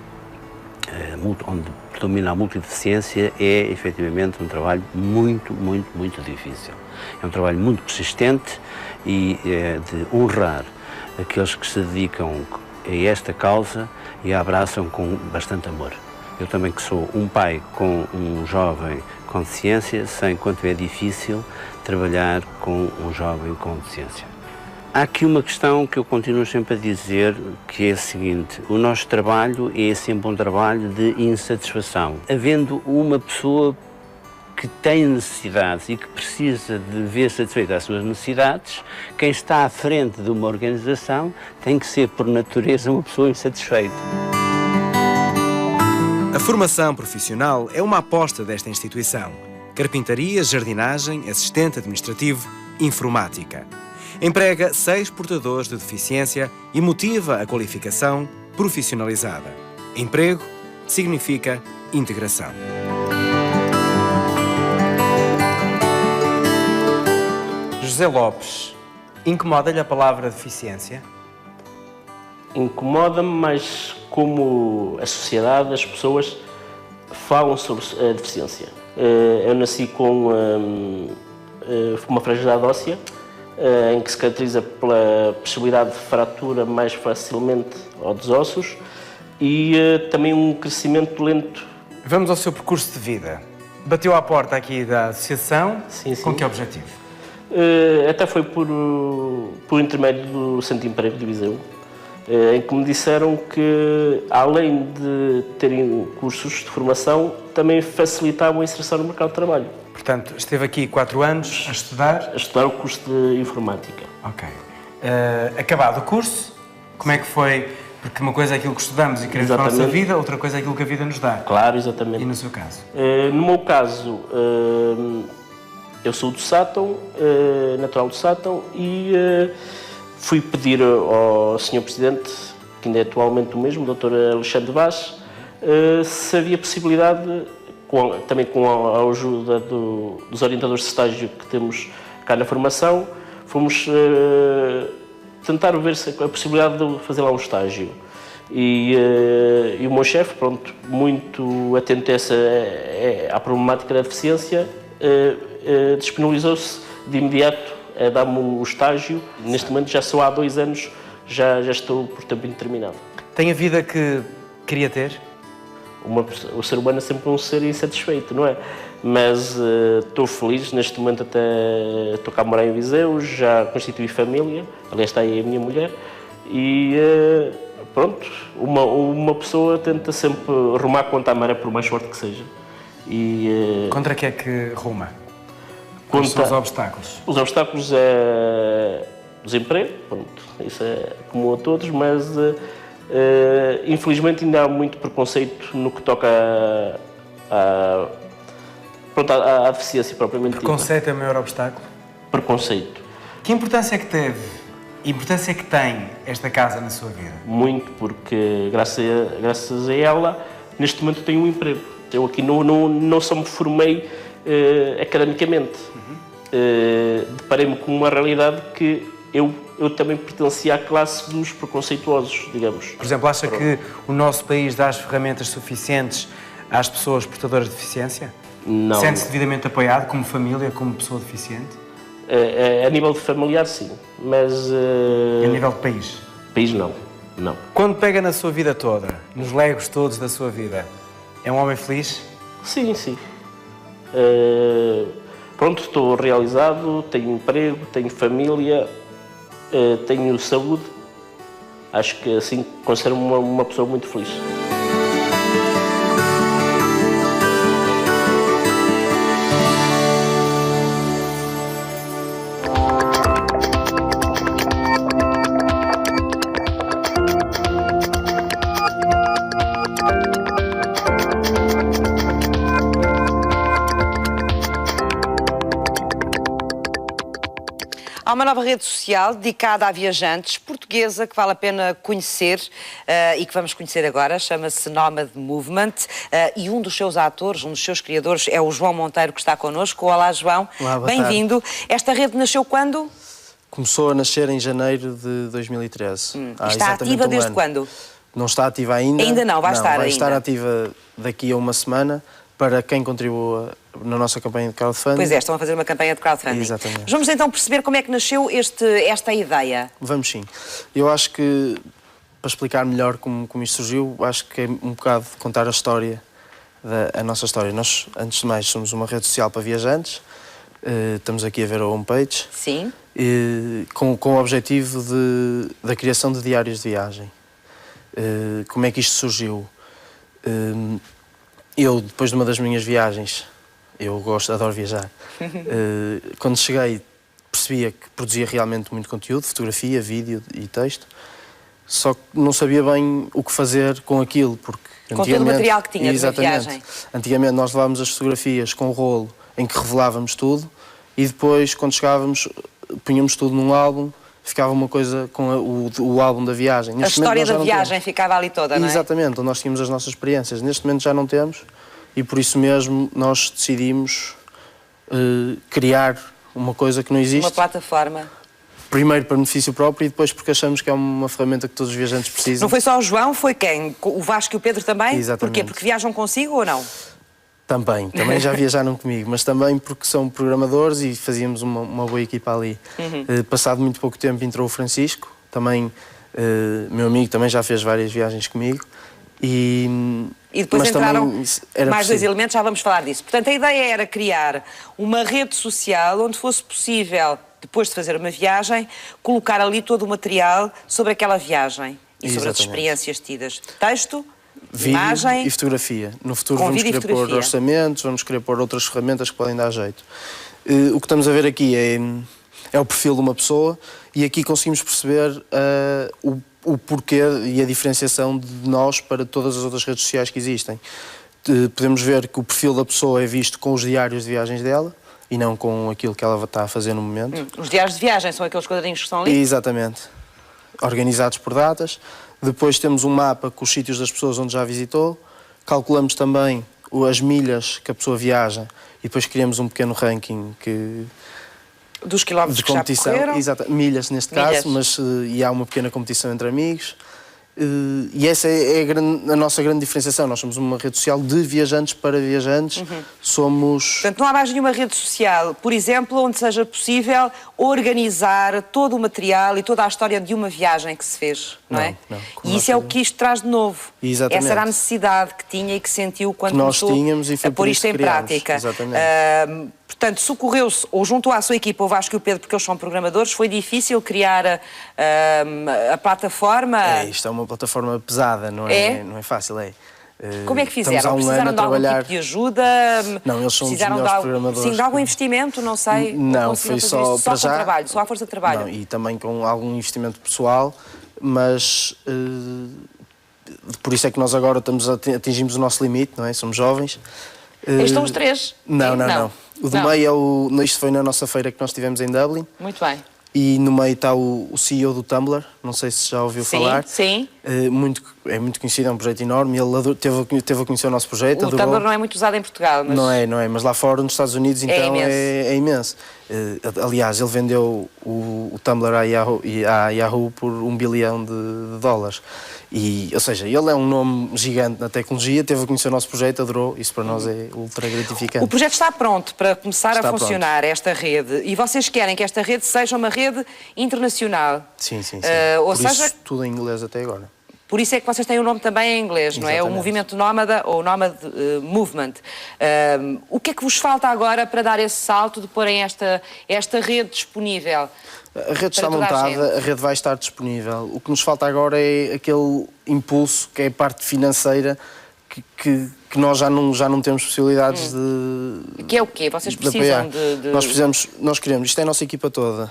Onde predomina a multideficiência é efetivamente um trabalho muito, muito, muito difícil. É um trabalho muito persistente e de honrar aqueles que se dedicam a esta causa e a abraçam com bastante amor. Eu também, que sou um pai com um jovem com deficiência, sei quanto é difícil trabalhar com um jovem com deficiência. Há aqui uma questão que eu continuo sempre a dizer, que é a seguinte: o nosso trabalho é sempre um trabalho de insatisfação. Havendo uma pessoa que tem necessidades e que precisa de ver satisfeitas as suas necessidades, quem está à frente de uma organização tem que ser, por natureza, uma pessoa insatisfeita. A formação profissional é uma aposta desta instituição. Carpintaria, jardinagem, assistente administrativo, informática. Emprega 6 portadores de deficiência e motiva a qualificação profissionalizada. Emprego significa integração. José Lopes, incomoda-lhe a palavra deficiência? Incomoda-me, mas como a sociedade, as pessoas falam sobre a deficiência. Eu nasci com uma fragilidade óssea em que se caracteriza pela possibilidade de fratura mais facilmente dos ossos e também um crescimento lento. Vamos ao seu percurso de vida. Bateu à porta aqui da associação, com que objetivo? Até foi por intermédio do Centro de Emprego de Viseu, em que me disseram que, além de terem cursos de formação, também facilitavam a inserção no mercado de trabalho. Portanto, esteve aqui 4 anos a estudar? A estudar o curso de informática. Ok. Acabado o curso, como é que foi? Porque uma coisa é aquilo que estudamos e queremos para a nossa vida, outra coisa é aquilo que a vida nos dá. Claro, exatamente. E no seu caso? No meu caso, eu sou do Sátão, natural do Sátão, e fui pedir ao Sr. Presidente, que ainda é atualmente o mesmo, o Dr. Alexandre Vaz, se havia possibilidade, também com a ajuda dos orientadores de estágio que temos cá na formação, fomos tentar ver se a possibilidade de fazer lá um estágio. E o meu chefe, pronto, muito atento à problemática da deficiência, disponibilizou-se de imediato a dar-me o estágio. Neste momento já só há 2 anos, já estou por tempo indeterminado. Tem a vida que queria ter? O ser humano é sempre um ser insatisfeito, não é? Mas estou feliz, neste momento até estou cá a morar em Viseu, já constituí família, aliás está aí a minha mulher, e pronto, uma pessoa tenta sempre rumar contra a maré, por mais forte que seja. Contra que é que ruma? Quais são os obstáculos? Os obstáculos é desemprego, pronto, isso é comum a todos, mas infelizmente ainda há muito preconceito no que toca à deficiência propriamente dita. Preconceito é o maior obstáculo? Preconceito. Que importância é que teve e importância é que tem esta casa na sua vida? Muito, porque graças a ela, neste momento tenho um emprego. Eu aqui não só me formei academicamente. Deparei-me com uma realidade que eu também pertencia à classe dos preconceituosos, digamos. Por exemplo, acha que o nosso país dá as ferramentas suficientes às pessoas portadoras de deficiência? Não. Sente-se devidamente apoiado como família, como pessoa deficiente? A nível de familiar, sim, mas... E a nível de país? País, não. Quando pega na sua vida toda, nos legos todos da sua vida, é um homem feliz? Sim. Pronto, estou realizado, tenho emprego, tenho família, tenho saúde. Acho que assim considero-me uma pessoa muito feliz. Há uma nova rede social dedicada a viajantes, portuguesa, que vale a pena conhecer e que vamos conhecer agora, chama-se Nomad Movement, e um dos seus atores, um dos seus criadores é o João Monteiro, que está connosco. Olá, João. Olá, boa bem-vindo. Esta rede nasceu quando? Começou a nascer em janeiro de 2013. Está ativa desde quando? Não está ativa ainda. Ainda não, vai estar ainda. Vai estar ativa daqui a uma semana para quem contribua na nossa campanha de crowdfunding. Pois é, estão a fazer uma campanha de crowdfunding. Exatamente. Vamos então perceber como é que nasceu esta ideia. Vamos sim. Eu acho que, para explicar melhor como isto surgiu, acho que é um bocado de contar a nossa história. Nós, antes de mais, somos uma rede social para viajantes. Estamos aqui a ver a homepage. Sim. Com o objetivo da criação de diários de viagem. Como é que isto surgiu? Eu, depois de uma das minhas viagens, adoro viajar, quando cheguei percebia que produzia realmente muito conteúdo, fotografia, vídeo e texto, só que não sabia bem o que fazer com aquilo, porque com todo o material que tinha de uma viagem. Antigamente nós levávamos as fotografias com o rolo em que revelávamos tudo e depois, quando chegávamos, punhamos tudo num álbum, ficava uma coisa com o álbum da viagem. A história da viagem ficava ali toda, não é? Exatamente, onde nós tínhamos as nossas experiências. Neste momento já não temos e por isso mesmo nós decidimos criar uma coisa que não existe. Uma plataforma. Primeiro para benefício próprio e depois porque achamos que é uma ferramenta que todos os viajantes precisam. Não foi só o João, foi quem? O Vasco e o Pedro também? Exatamente. Porquê? Porque viajam consigo ou não? Também já viajaram comigo, mas também porque são programadores e fazíamos uma boa equipa ali. Passado muito pouco tempo entrou o Francisco, também meu amigo, também já fez várias viagens comigo. E depois entraram mais 2 possível. elementos, já vamos falar disso. Portanto, a ideia era criar uma rede social onde fosse possível, depois de fazer uma viagem, colocar ali todo o material sobre aquela viagem e sobre as experiências tidas. Texto, vídeo imagem e fotografia. No futuro com vamos vídeo e querer pôr fotografia. orçamentos, vamos querer pôr outras ferramentas que podem dar jeito. O que estamos a ver aqui é o perfil de uma pessoa e aqui conseguimos perceber o porquê e a diferenciação de nós para todas as outras redes sociais que existem. Podemos ver que o perfil da pessoa é visto com os diários de viagens dela e não com aquilo que ela está a fazer no momento. Os diários de viagem são aqueles quadrinhos que estão ali? Exatamente. Organizados por datas. Depois temos um mapa com os sítios das pessoas onde já visitou. Calculamos também as milhas que a pessoa viaja e depois criamos um pequeno ranking dos quilómetros de competição, que já percorreram. exato, milhas neste caso, mas e há uma pequena competição entre amigos. E essa é a nossa grande diferenciação. Nós somos uma rede social de viajantes para viajantes. Somos... Portanto, não há mais nenhuma rede social, por exemplo, onde seja possível organizar todo o material e toda a história de uma viagem que se fez, não é? Não, e isso é o que isto traz de novo. Exatamente. Essa era a necessidade que tinha e que sentiu quando que nós começou tínhamos e foi a pôr por isto isso em que criámos. prática. Exatamente. Portanto, socorreu-se ou juntou à sua equipa o Vasco e o Pedro, porque eles são programadores. Foi difícil criar a plataforma? Isto é uma plataforma pesada, não é fácil, é. Como é que fizeram? Estamos há um ano Precisaram a de algum trabalhar... tipo de ajuda? Não, eles são os Precisaram melhores programadores. Sim, de algum investimento, não sei. Não, foi só para com já. trabalho, só à força de trabalho. Não, e também com algum investimento pessoal, mas por isso é que nós agora atingimos o nosso limite, não é? Somos jovens. Estão os três? Não. O do meio isto foi na nossa feira que nós tivemos em Dublin. Muito bem. E no meio está o CEO do Tumblr, não sei se já ouviu falar. Sim. É muito conhecido, é um projeto enorme. Ele teve a conhecer o nosso projeto. O Tumblr não é muito usado em Portugal, mas... Não é, mas lá fora, nos Estados Unidos, então é imenso. Aliás, ele vendeu o Tumblr à Yahoo por $1 bilhão de dólares. Ou seja, ele é um nome gigante na tecnologia, teve a conhecer o nosso projeto, adorou, isso para nós é ultra gratificante. O projeto está pronto para começar a funcionar, esta rede, e vocês querem que esta rede seja uma rede internacional. Sim. Ou seja, isso tudo em inglês até agora. Por isso é que vocês têm o nome também em inglês, não é? O movimento nómada ou Nomad Movement. O que é que vos falta agora para dar esse salto de porem esta rede disponível? A rede está montada, a rede vai estar disponível. O que nos falta agora é aquele impulso, que é a parte financeira, que nós já não temos possibilidades de... Que é o quê? Vocês precisam de... Nós queremos, isto é a nossa equipa toda.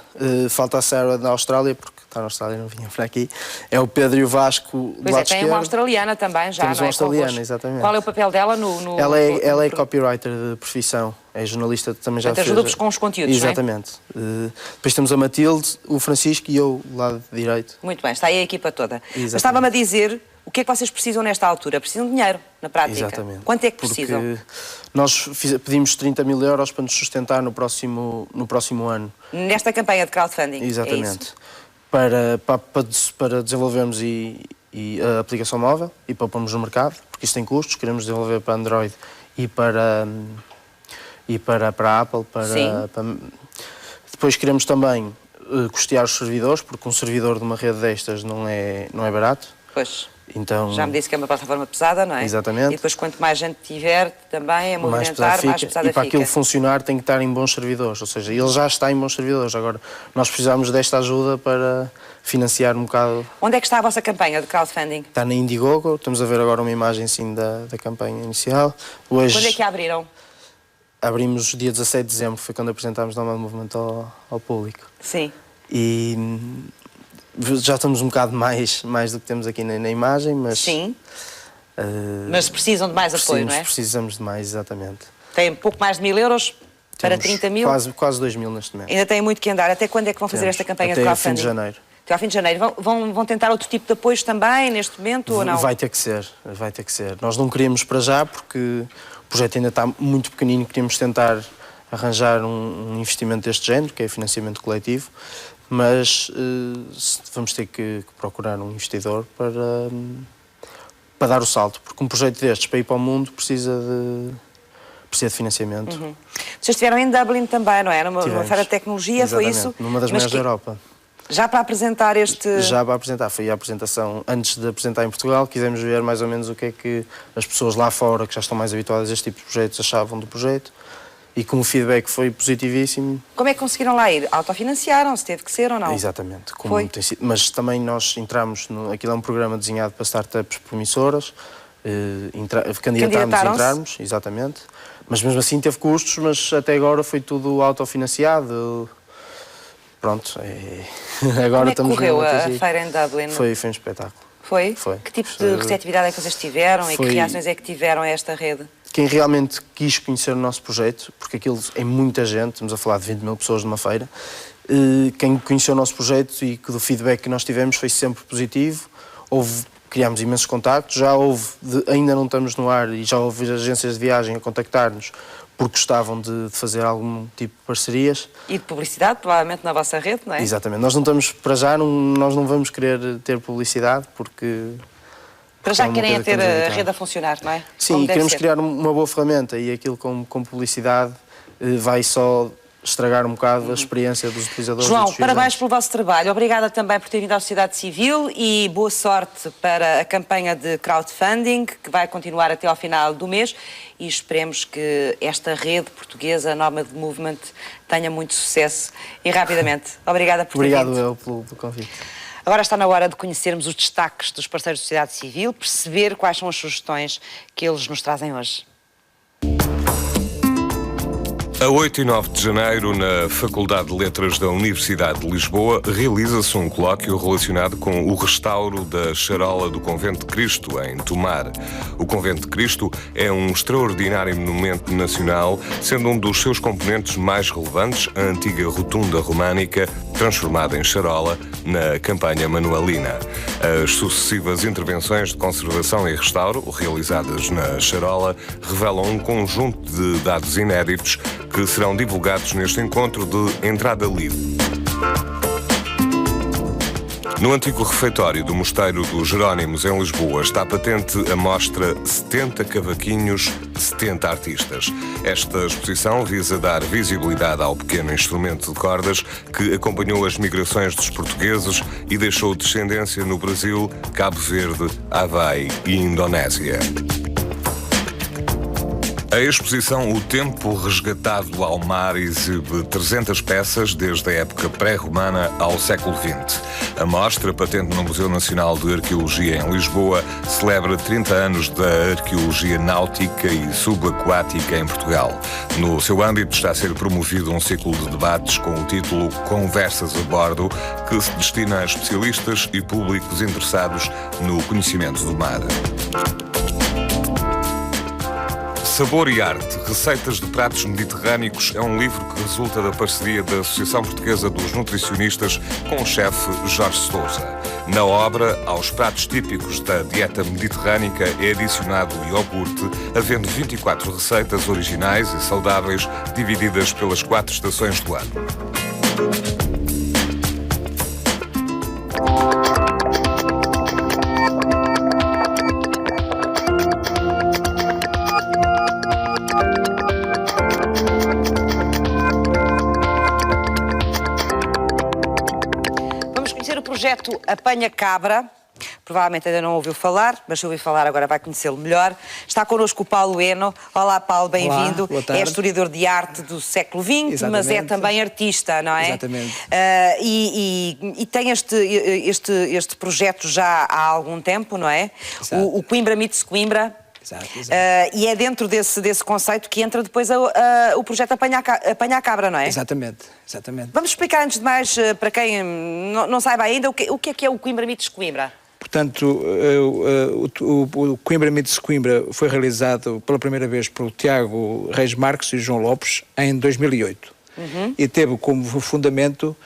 Falta a Sarah da Austrália, porque está na Austrália, não vinha para aqui. É o Pedro e o Vasco do lado esquerdo. Tem uma australiana também já, Temos não é? uma australiana, exatamente. Qual é o papel dela no... Ela é copywriter de profissão, é jornalista, também já fez... ajuda-vos com os conteúdos, exatamente. Não é? Depois temos a Matilde, o Francisco e eu, do lado direito. Muito bem, está aí a equipa toda. Mas estava-me a dizer... O que é que vocês precisam nesta altura? Precisam de dinheiro, na prática. Exatamente. Quanto é que precisam? Porque nós pedimos 30 mil euros para nos sustentar no próximo ano. Nesta campanha de crowdfunding? Exatamente. Para desenvolvermos a aplicação móvel e para pormos no mercado, porque isso tem custos. Queremos desenvolver para Android e para a Apple. Depois queremos também custear os servidores, porque um servidor de uma rede destas não é barato. Pois. Então, já me disse que é uma plataforma pesada, não é? Exatamente. E depois quanto mais gente tiver também a movimentar, mais pesada fica. E para aquilo funcionar tem que estar em bons servidores, ou seja, ele já está em bons servidores. Agora, nós precisamos desta ajuda para financiar um bocado... Onde é que está a vossa campanha de crowdfunding? Está na Indiegogo, estamos a ver agora uma imagem sim da campanha inicial. Hoje, quando é que a abriram? Abrimos dia 17 de dezembro, foi quando apresentámos o Nomad Movement ao público. Sim. E... já estamos um bocado mais do que temos aqui na imagem, mas... Sim. Mas precisam de mais apoio, não é? Precisamos de mais, exatamente. Tem pouco mais de 1.000 euros para 30 mil? Quase 2 mil neste momento. Ainda tem muito que andar. Até quando é que vão fazer esta campanha de crowdfunding? Até ao fim de janeiro. Até ao fim de janeiro. Vão tentar outro tipo de apoios também neste momento ou não? Vai ter que ser. Nós não queríamos para já porque o projeto ainda está muito pequenino. Queríamos tentar arranjar um investimento deste género, que é financiamento coletivo. Mas vamos ter que procurar um investidor para dar o salto, porque um projeto destes, para ir para o mundo, precisa precisa de financiamento. Vocês estiveram em Dublin também, não é? Numa feira de tecnologia, exatamente, foi isso? Numa das maiores da Europa. Já para apresentar este... Já para apresentar, foi a apresentação, antes de apresentar em Portugal, quisemos ver mais ou menos o que é que as pessoas lá fora, que já estão mais habituadas a este tipo de projetos, achavam do projeto, e como o feedback foi positivíssimo. Como é que conseguiram lá ir? Autofinanciaram-se, teve que ser ou não? Exatamente. Foi. Mas também nós entramos, aquilo é um programa desenhado para startups promissoras, candidatámos a entrarmos, exatamente, mas mesmo assim teve custos, mas até agora foi tudo autofinanciado. Pronto, agora estamos... Como é que correu a feira em Dublin? Foi um espetáculo. Foi? Foi. Que tipo de receptividade é que vocês tiveram e que reações é que tiveram a esta rede? Quem realmente quis conhecer o nosso projeto, porque aquilo é muita gente, estamos a falar de 20 mil pessoas numa feira, quem conheceu o nosso projeto e do feedback que nós tivemos foi sempre positivo, criámos imensos contactos, ainda não estamos no ar e já houve agências de viagem a contactar-nos porque gostavam de fazer algum tipo de parcerias. E de publicidade, provavelmente na vossa rede, não é? Exatamente. Nós não estamos, para já, nós não vamos querer ter publicidade porque... Para já querem ter a rede a funcionar, não é? Sim, e queremos criar uma boa ferramenta e aquilo com publicidade vai só estragar um bocado a experiência dos utilizadores. João, parabéns pelo vosso trabalho. Obrigada também por ter vindo à sociedade civil e boa sorte para a campanha de crowdfunding que vai continuar até ao final do mês e esperemos que esta rede portuguesa, a Nomad Movement, tenha muito sucesso e rapidamente. Obrigada por ter vindo. Obrigado eu pelo convite. Agora está na hora de conhecermos os destaques dos parceiros da sociedade civil, perceber quais são as sugestões que eles nos trazem hoje. A 8 e 9 de janeiro, na Faculdade de Letras da Universidade de Lisboa, realiza-se um colóquio relacionado com o restauro da charola do Convento de Cristo, em Tomar. O Convento de Cristo é um extraordinário monumento nacional, sendo um dos seus componentes mais relevantes a antiga rotunda românica, transformada em charola na campanha manuelina. As sucessivas intervenções de conservação e restauro, realizadas na charola, revelam um conjunto de dados inéditos que serão divulgados neste encontro de entrada livre. No antigo refeitório do Mosteiro dos Jerónimos, em Lisboa, está patente a mostra 70 cavaquinhos, 70 artistas. Esta exposição visa dar visibilidade ao pequeno instrumento de cordas que acompanhou as migrações dos portugueses e deixou descendência no Brasil, Cabo Verde, Havaí e Indonésia. A exposição O Tempo Resgatado ao Mar exibe 300 peças desde a época pré-romana ao século XX. A mostra, patente no Museu Nacional de Arqueologia em Lisboa, celebra 30 anos da arqueologia náutica e subaquática em Portugal. No seu âmbito está a ser promovido um ciclo de debates com o título Conversas a Bordo, que se destina a especialistas e públicos interessados no conhecimento do mar. Sabor e Arte, Receitas de Pratos Mediterrâneos é um livro que resulta da parceria da Associação Portuguesa dos Nutricionistas com o chefe Jorge Sousa. Na obra, aos pratos típicos da dieta mediterrânica é adicionado o iogurte, havendo 24 receitas originais e saudáveis divididas pelas 4 estações do ano. Projeto Apanha Cabra, provavelmente ainda não ouviu falar, mas se ouviu falar agora vai conhecê-lo melhor. Está connosco o Paulo Eno. Olá, Paulo, bem-vindo. É historiador de arte do século XX, exatamente, mas é também artista, não é? Exatamente. E tem este projeto já há algum tempo, não é? O Coimbra Meets Coimbra. Exato. E é dentro desse conceito que entra depois o projeto Apanha a Cabra, não é? Exatamente. Vamos explicar antes de mais, para quem não saiba ainda, o que é o Coimbra Meets Coimbra? Portanto, o Coimbra Meets Coimbra foi realizado pela primeira vez por Tiago Reis Marques e João Lopes em 2008. E teve como fundamento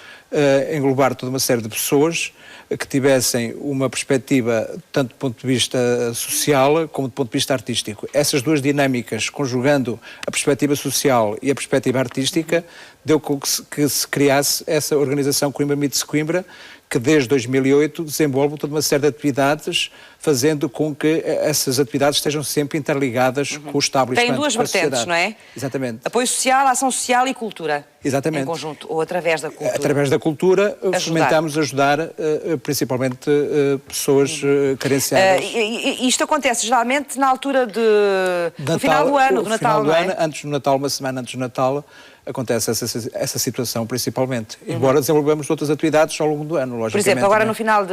englobar toda uma série de pessoas que tivessem uma perspectiva tanto do ponto de vista social como do ponto de vista artístico. Essas duas dinâmicas, conjugando a perspectiva social e a perspectiva artística, deu com que se criasse essa organização Coimbra Meets Coimbra, que desde 2008 desenvolve toda uma série de atividades, fazendo com que essas atividades estejam sempre interligadas com o estabelecimento. Tem duas vertentes, não é? Exatamente. Apoio social, ação social e cultura. Exatamente. Em conjunto, ou através da cultura. Através da cultura, fomentamos ajudar principalmente pessoas carenciadas. Isto acontece geralmente na altura do final do ano, do Natal, não é? Antes do Natal, uma semana antes do Natal, acontece essa situação principalmente. Embora desenvolvemos outras atividades ao longo do ano, logicamente. Por exemplo, agora no final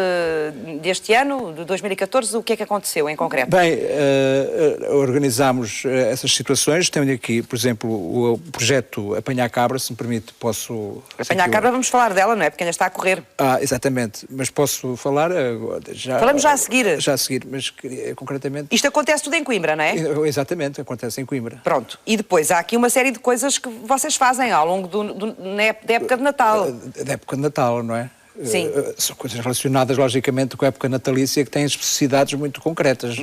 deste ano, de 2014, o que é que aconteceu em concreto? Bem, organizámos essas situações. Tenho aqui, por exemplo, o projeto Apanhar Cabra, se me permite, posso... Apanhar Cabra, vamos falar dela, não é? Porque ainda está a correr. Exatamente. Mas posso falar já... Falamos já a seguir. Já a seguir, mas concretamente... Isto acontece tudo em Coimbra, não é? Exatamente, acontece em Coimbra. Pronto. E depois há aqui uma série de coisas que vocês fazem ao longo da época de Natal. Da época de Natal, não é? Sim. São coisas relacionadas, logicamente, com a época natalícia que têm especificidades muito concretas.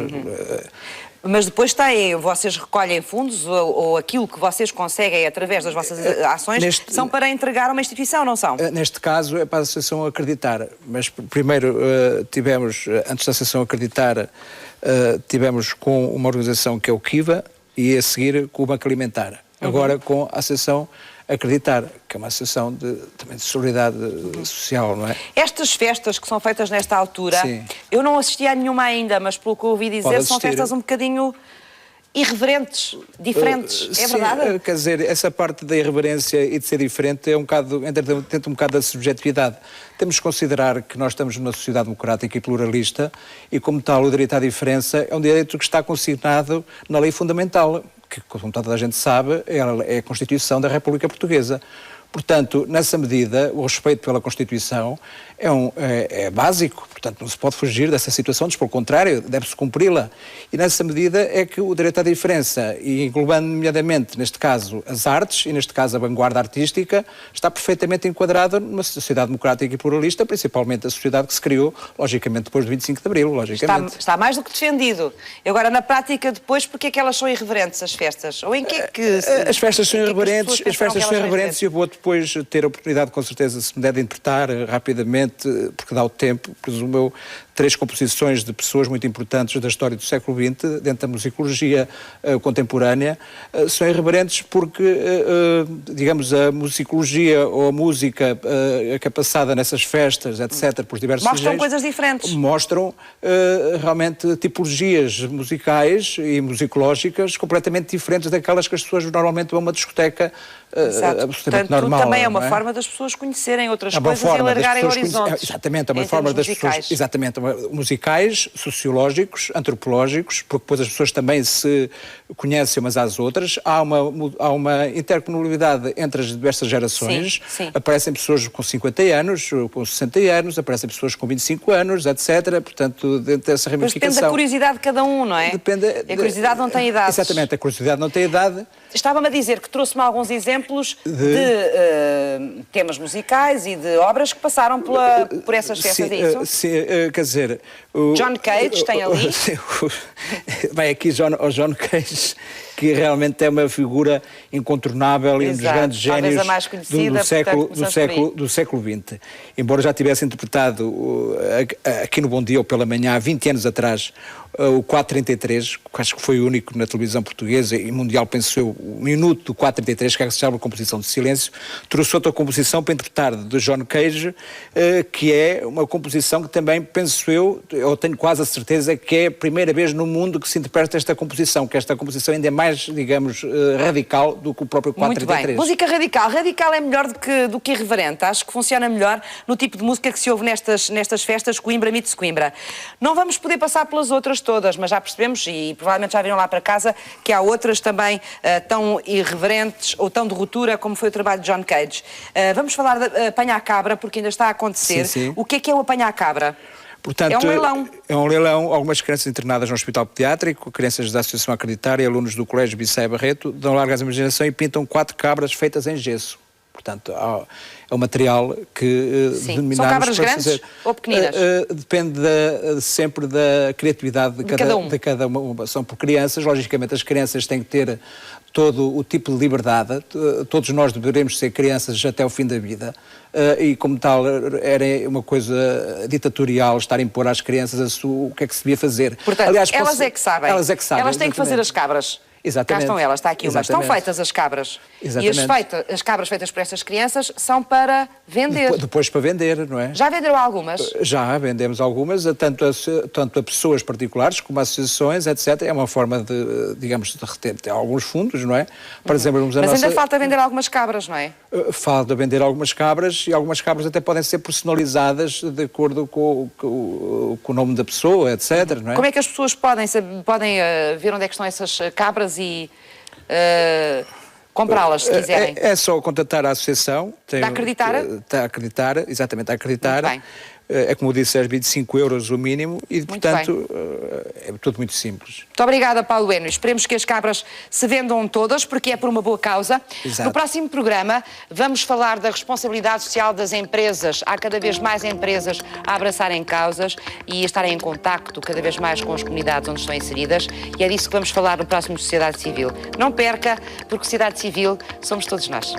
Mas depois vocês recolhem fundos ou aquilo que vocês conseguem através das vossas ações são para entregar a uma instituição, não são? Neste caso é para a Associação Acreditar, mas primeiro tivemos, antes da Associação Acreditar, tivemos com uma organização que é o Kiva e a seguir com o Banco Alimentar. Agora com a Associação Acreditar, que é uma associação também de solidariedade social, não é? Estas festas que são feitas nesta altura, Sim. Eu não assisti a nenhuma ainda, mas pelo que eu ouvi dizer, são festas um bocadinho irreverentes, diferentes, é verdade? Quer dizer, essa parte da irreverência e de ser diferente é um bocado, entra dentro um bocado da subjetividade. Temos de considerar que nós estamos numa sociedade democrática e pluralista e, como tal, o direito à diferença é um direito que está consignado na lei fundamental, que, como toda a gente sabe, é a Constituição da República Portuguesa. Portanto, nessa medida, o respeito pela Constituição é básico, portanto não se pode fugir dessa situação, pelo contrário, deve-se cumpri-la. E nessa medida é que o direito à diferença, e englobando nomeadamente, neste caso, as artes, e neste caso a vanguarda artística, está perfeitamente enquadrado numa sociedade democrática e pluralista, principalmente a sociedade que se criou, logicamente, depois do 25 de Abril, logicamente. Está mais do que defendido. Agora, na prática, depois, porque é que elas são irreverentes, as festas? Ou em que é que... As festas são irreverentes, e eu vou depois ter a oportunidade, com certeza, se me der de interpretar rapidamente, porque dá o tempo, presumo eu, 3 composições de pessoas muito importantes da história do século XX, dentro da musicologia contemporânea, são irreverentes porque, digamos, a musicologia ou a música que é passada nessas festas, etc., por diversos mostram coisas diferentes. Mostram realmente tipologias musicais e musicológicas completamente diferentes daquelas que as pessoas normalmente vão a uma discoteca absolutamente Portanto, normal. Também é uma forma das pessoas conhecerem outras coisas e alargarem horizontes. Exatamente, é uma forma das pessoas... Exatamente, musicais, sociológicos, antropológicos, porque depois as pessoas também se conhecem umas às outras. Há uma intercomunalidade entre as diversas gerações. Sim. Aparecem pessoas com 50 anos, com 60 anos, aparecem pessoas com 25 anos, etc. Portanto, dentro dessa ramificação... Mas depende da curiosidade de cada um, não é? A curiosidade não tem idade. Exatamente, a curiosidade não tem idade. Estava-me a dizer que trouxe-me alguns exemplos de temas musicais e de obras que passaram por essas festas, é isso? Sim, quer dizer... John Cage tem ali... Vai aqui o John Cage, que realmente é uma figura incontornável e um dos grandes génios do século XX. Embora já tivesse interpretado aqui no Bom Dia ou pela Manhã, há 20 anos atrás, o 433, que acho que foi o único na televisão portuguesa e mundial, penso eu, o minuto do 433, que é a composição de silêncio, trouxe outra composição para interpretar de John Cage, que é uma composição que também, penso eu tenho quase a certeza que é a primeira vez no mundo que se interpreta esta composição, que esta composição ainda é mais, digamos, radical do que o próprio 433. Muito bem. Música radical. Radical é melhor do que irreverente. Acho que funciona melhor no tipo de música que se ouve nestas festas Coimbra meets Coimbra. Não vamos poder passar pelas outras todas, mas já percebemos, e provavelmente já viram lá para casa, que há outras também tão irreverentes ou tão de ruptura como foi o trabalho de John Cage. Vamos falar de Apanhar Cabra, porque ainda está a acontecer. Sim. O que é o Apanhar Cabra? Portanto, é um leilão. É um leilão. Algumas crianças internadas no Hospital Pediátrico, crianças da Associação Acreditar e alunos do Colégio Bissaia Barreto, dão largas imaginação e pintam 4 cabras feitas em gesso. Portanto, é um material que denominamos... São cabras grandes ou pequeninas? Depende sempre da criatividade de cada uma. São por crianças. Logicamente, as crianças têm que ter todo o tipo de liberdade. Todos nós deveremos ser crianças até o fim da vida. E como tal, era uma coisa ditatorial estar a impor às crianças o que é que se devia fazer. Portanto, aliás, elas é que sabem. Elas é que sabem. Elas têm que fazer exatamente. as cabras. Exatamente. Cá estão elas, está aqui uma. Estão Exatamente. feitas as cabras. Exatamente. E as cabras feitas por estas crianças são para vender. Depois para vender, não é? Já venderam algumas? Já vendemos algumas, tanto a pessoas particulares como a associações, etc. É uma forma de, digamos, de reter alguns fundos, não é? Para desenvolvermos a Mas nossa... ainda falta vender algumas cabras, não é? Falta vender algumas cabras, e algumas cabras até podem ser personalizadas de acordo com o nome da pessoa, etc. Não é? Como é que as pessoas podem ver onde é que estão essas cabras e comprá-las, se quiserem? É só contatar a associação. Está a acreditar? Está a acreditar, exatamente, a acreditar. Muito bem. É como disse, é 25 euros o mínimo e, portanto, é tudo muito simples. Muito obrigada, Paulo Bueno. Esperemos que as cabras se vendam todas, porque é por uma boa causa. Exato. No próximo programa vamos falar da responsabilidade social das empresas. Há cada vez mais empresas a abraçarem causas e a estarem em contacto cada vez mais com as comunidades onde estão inseridas, e é disso que vamos falar no próximo Sociedade Civil. Não perca, porque Sociedade Civil somos todos nós.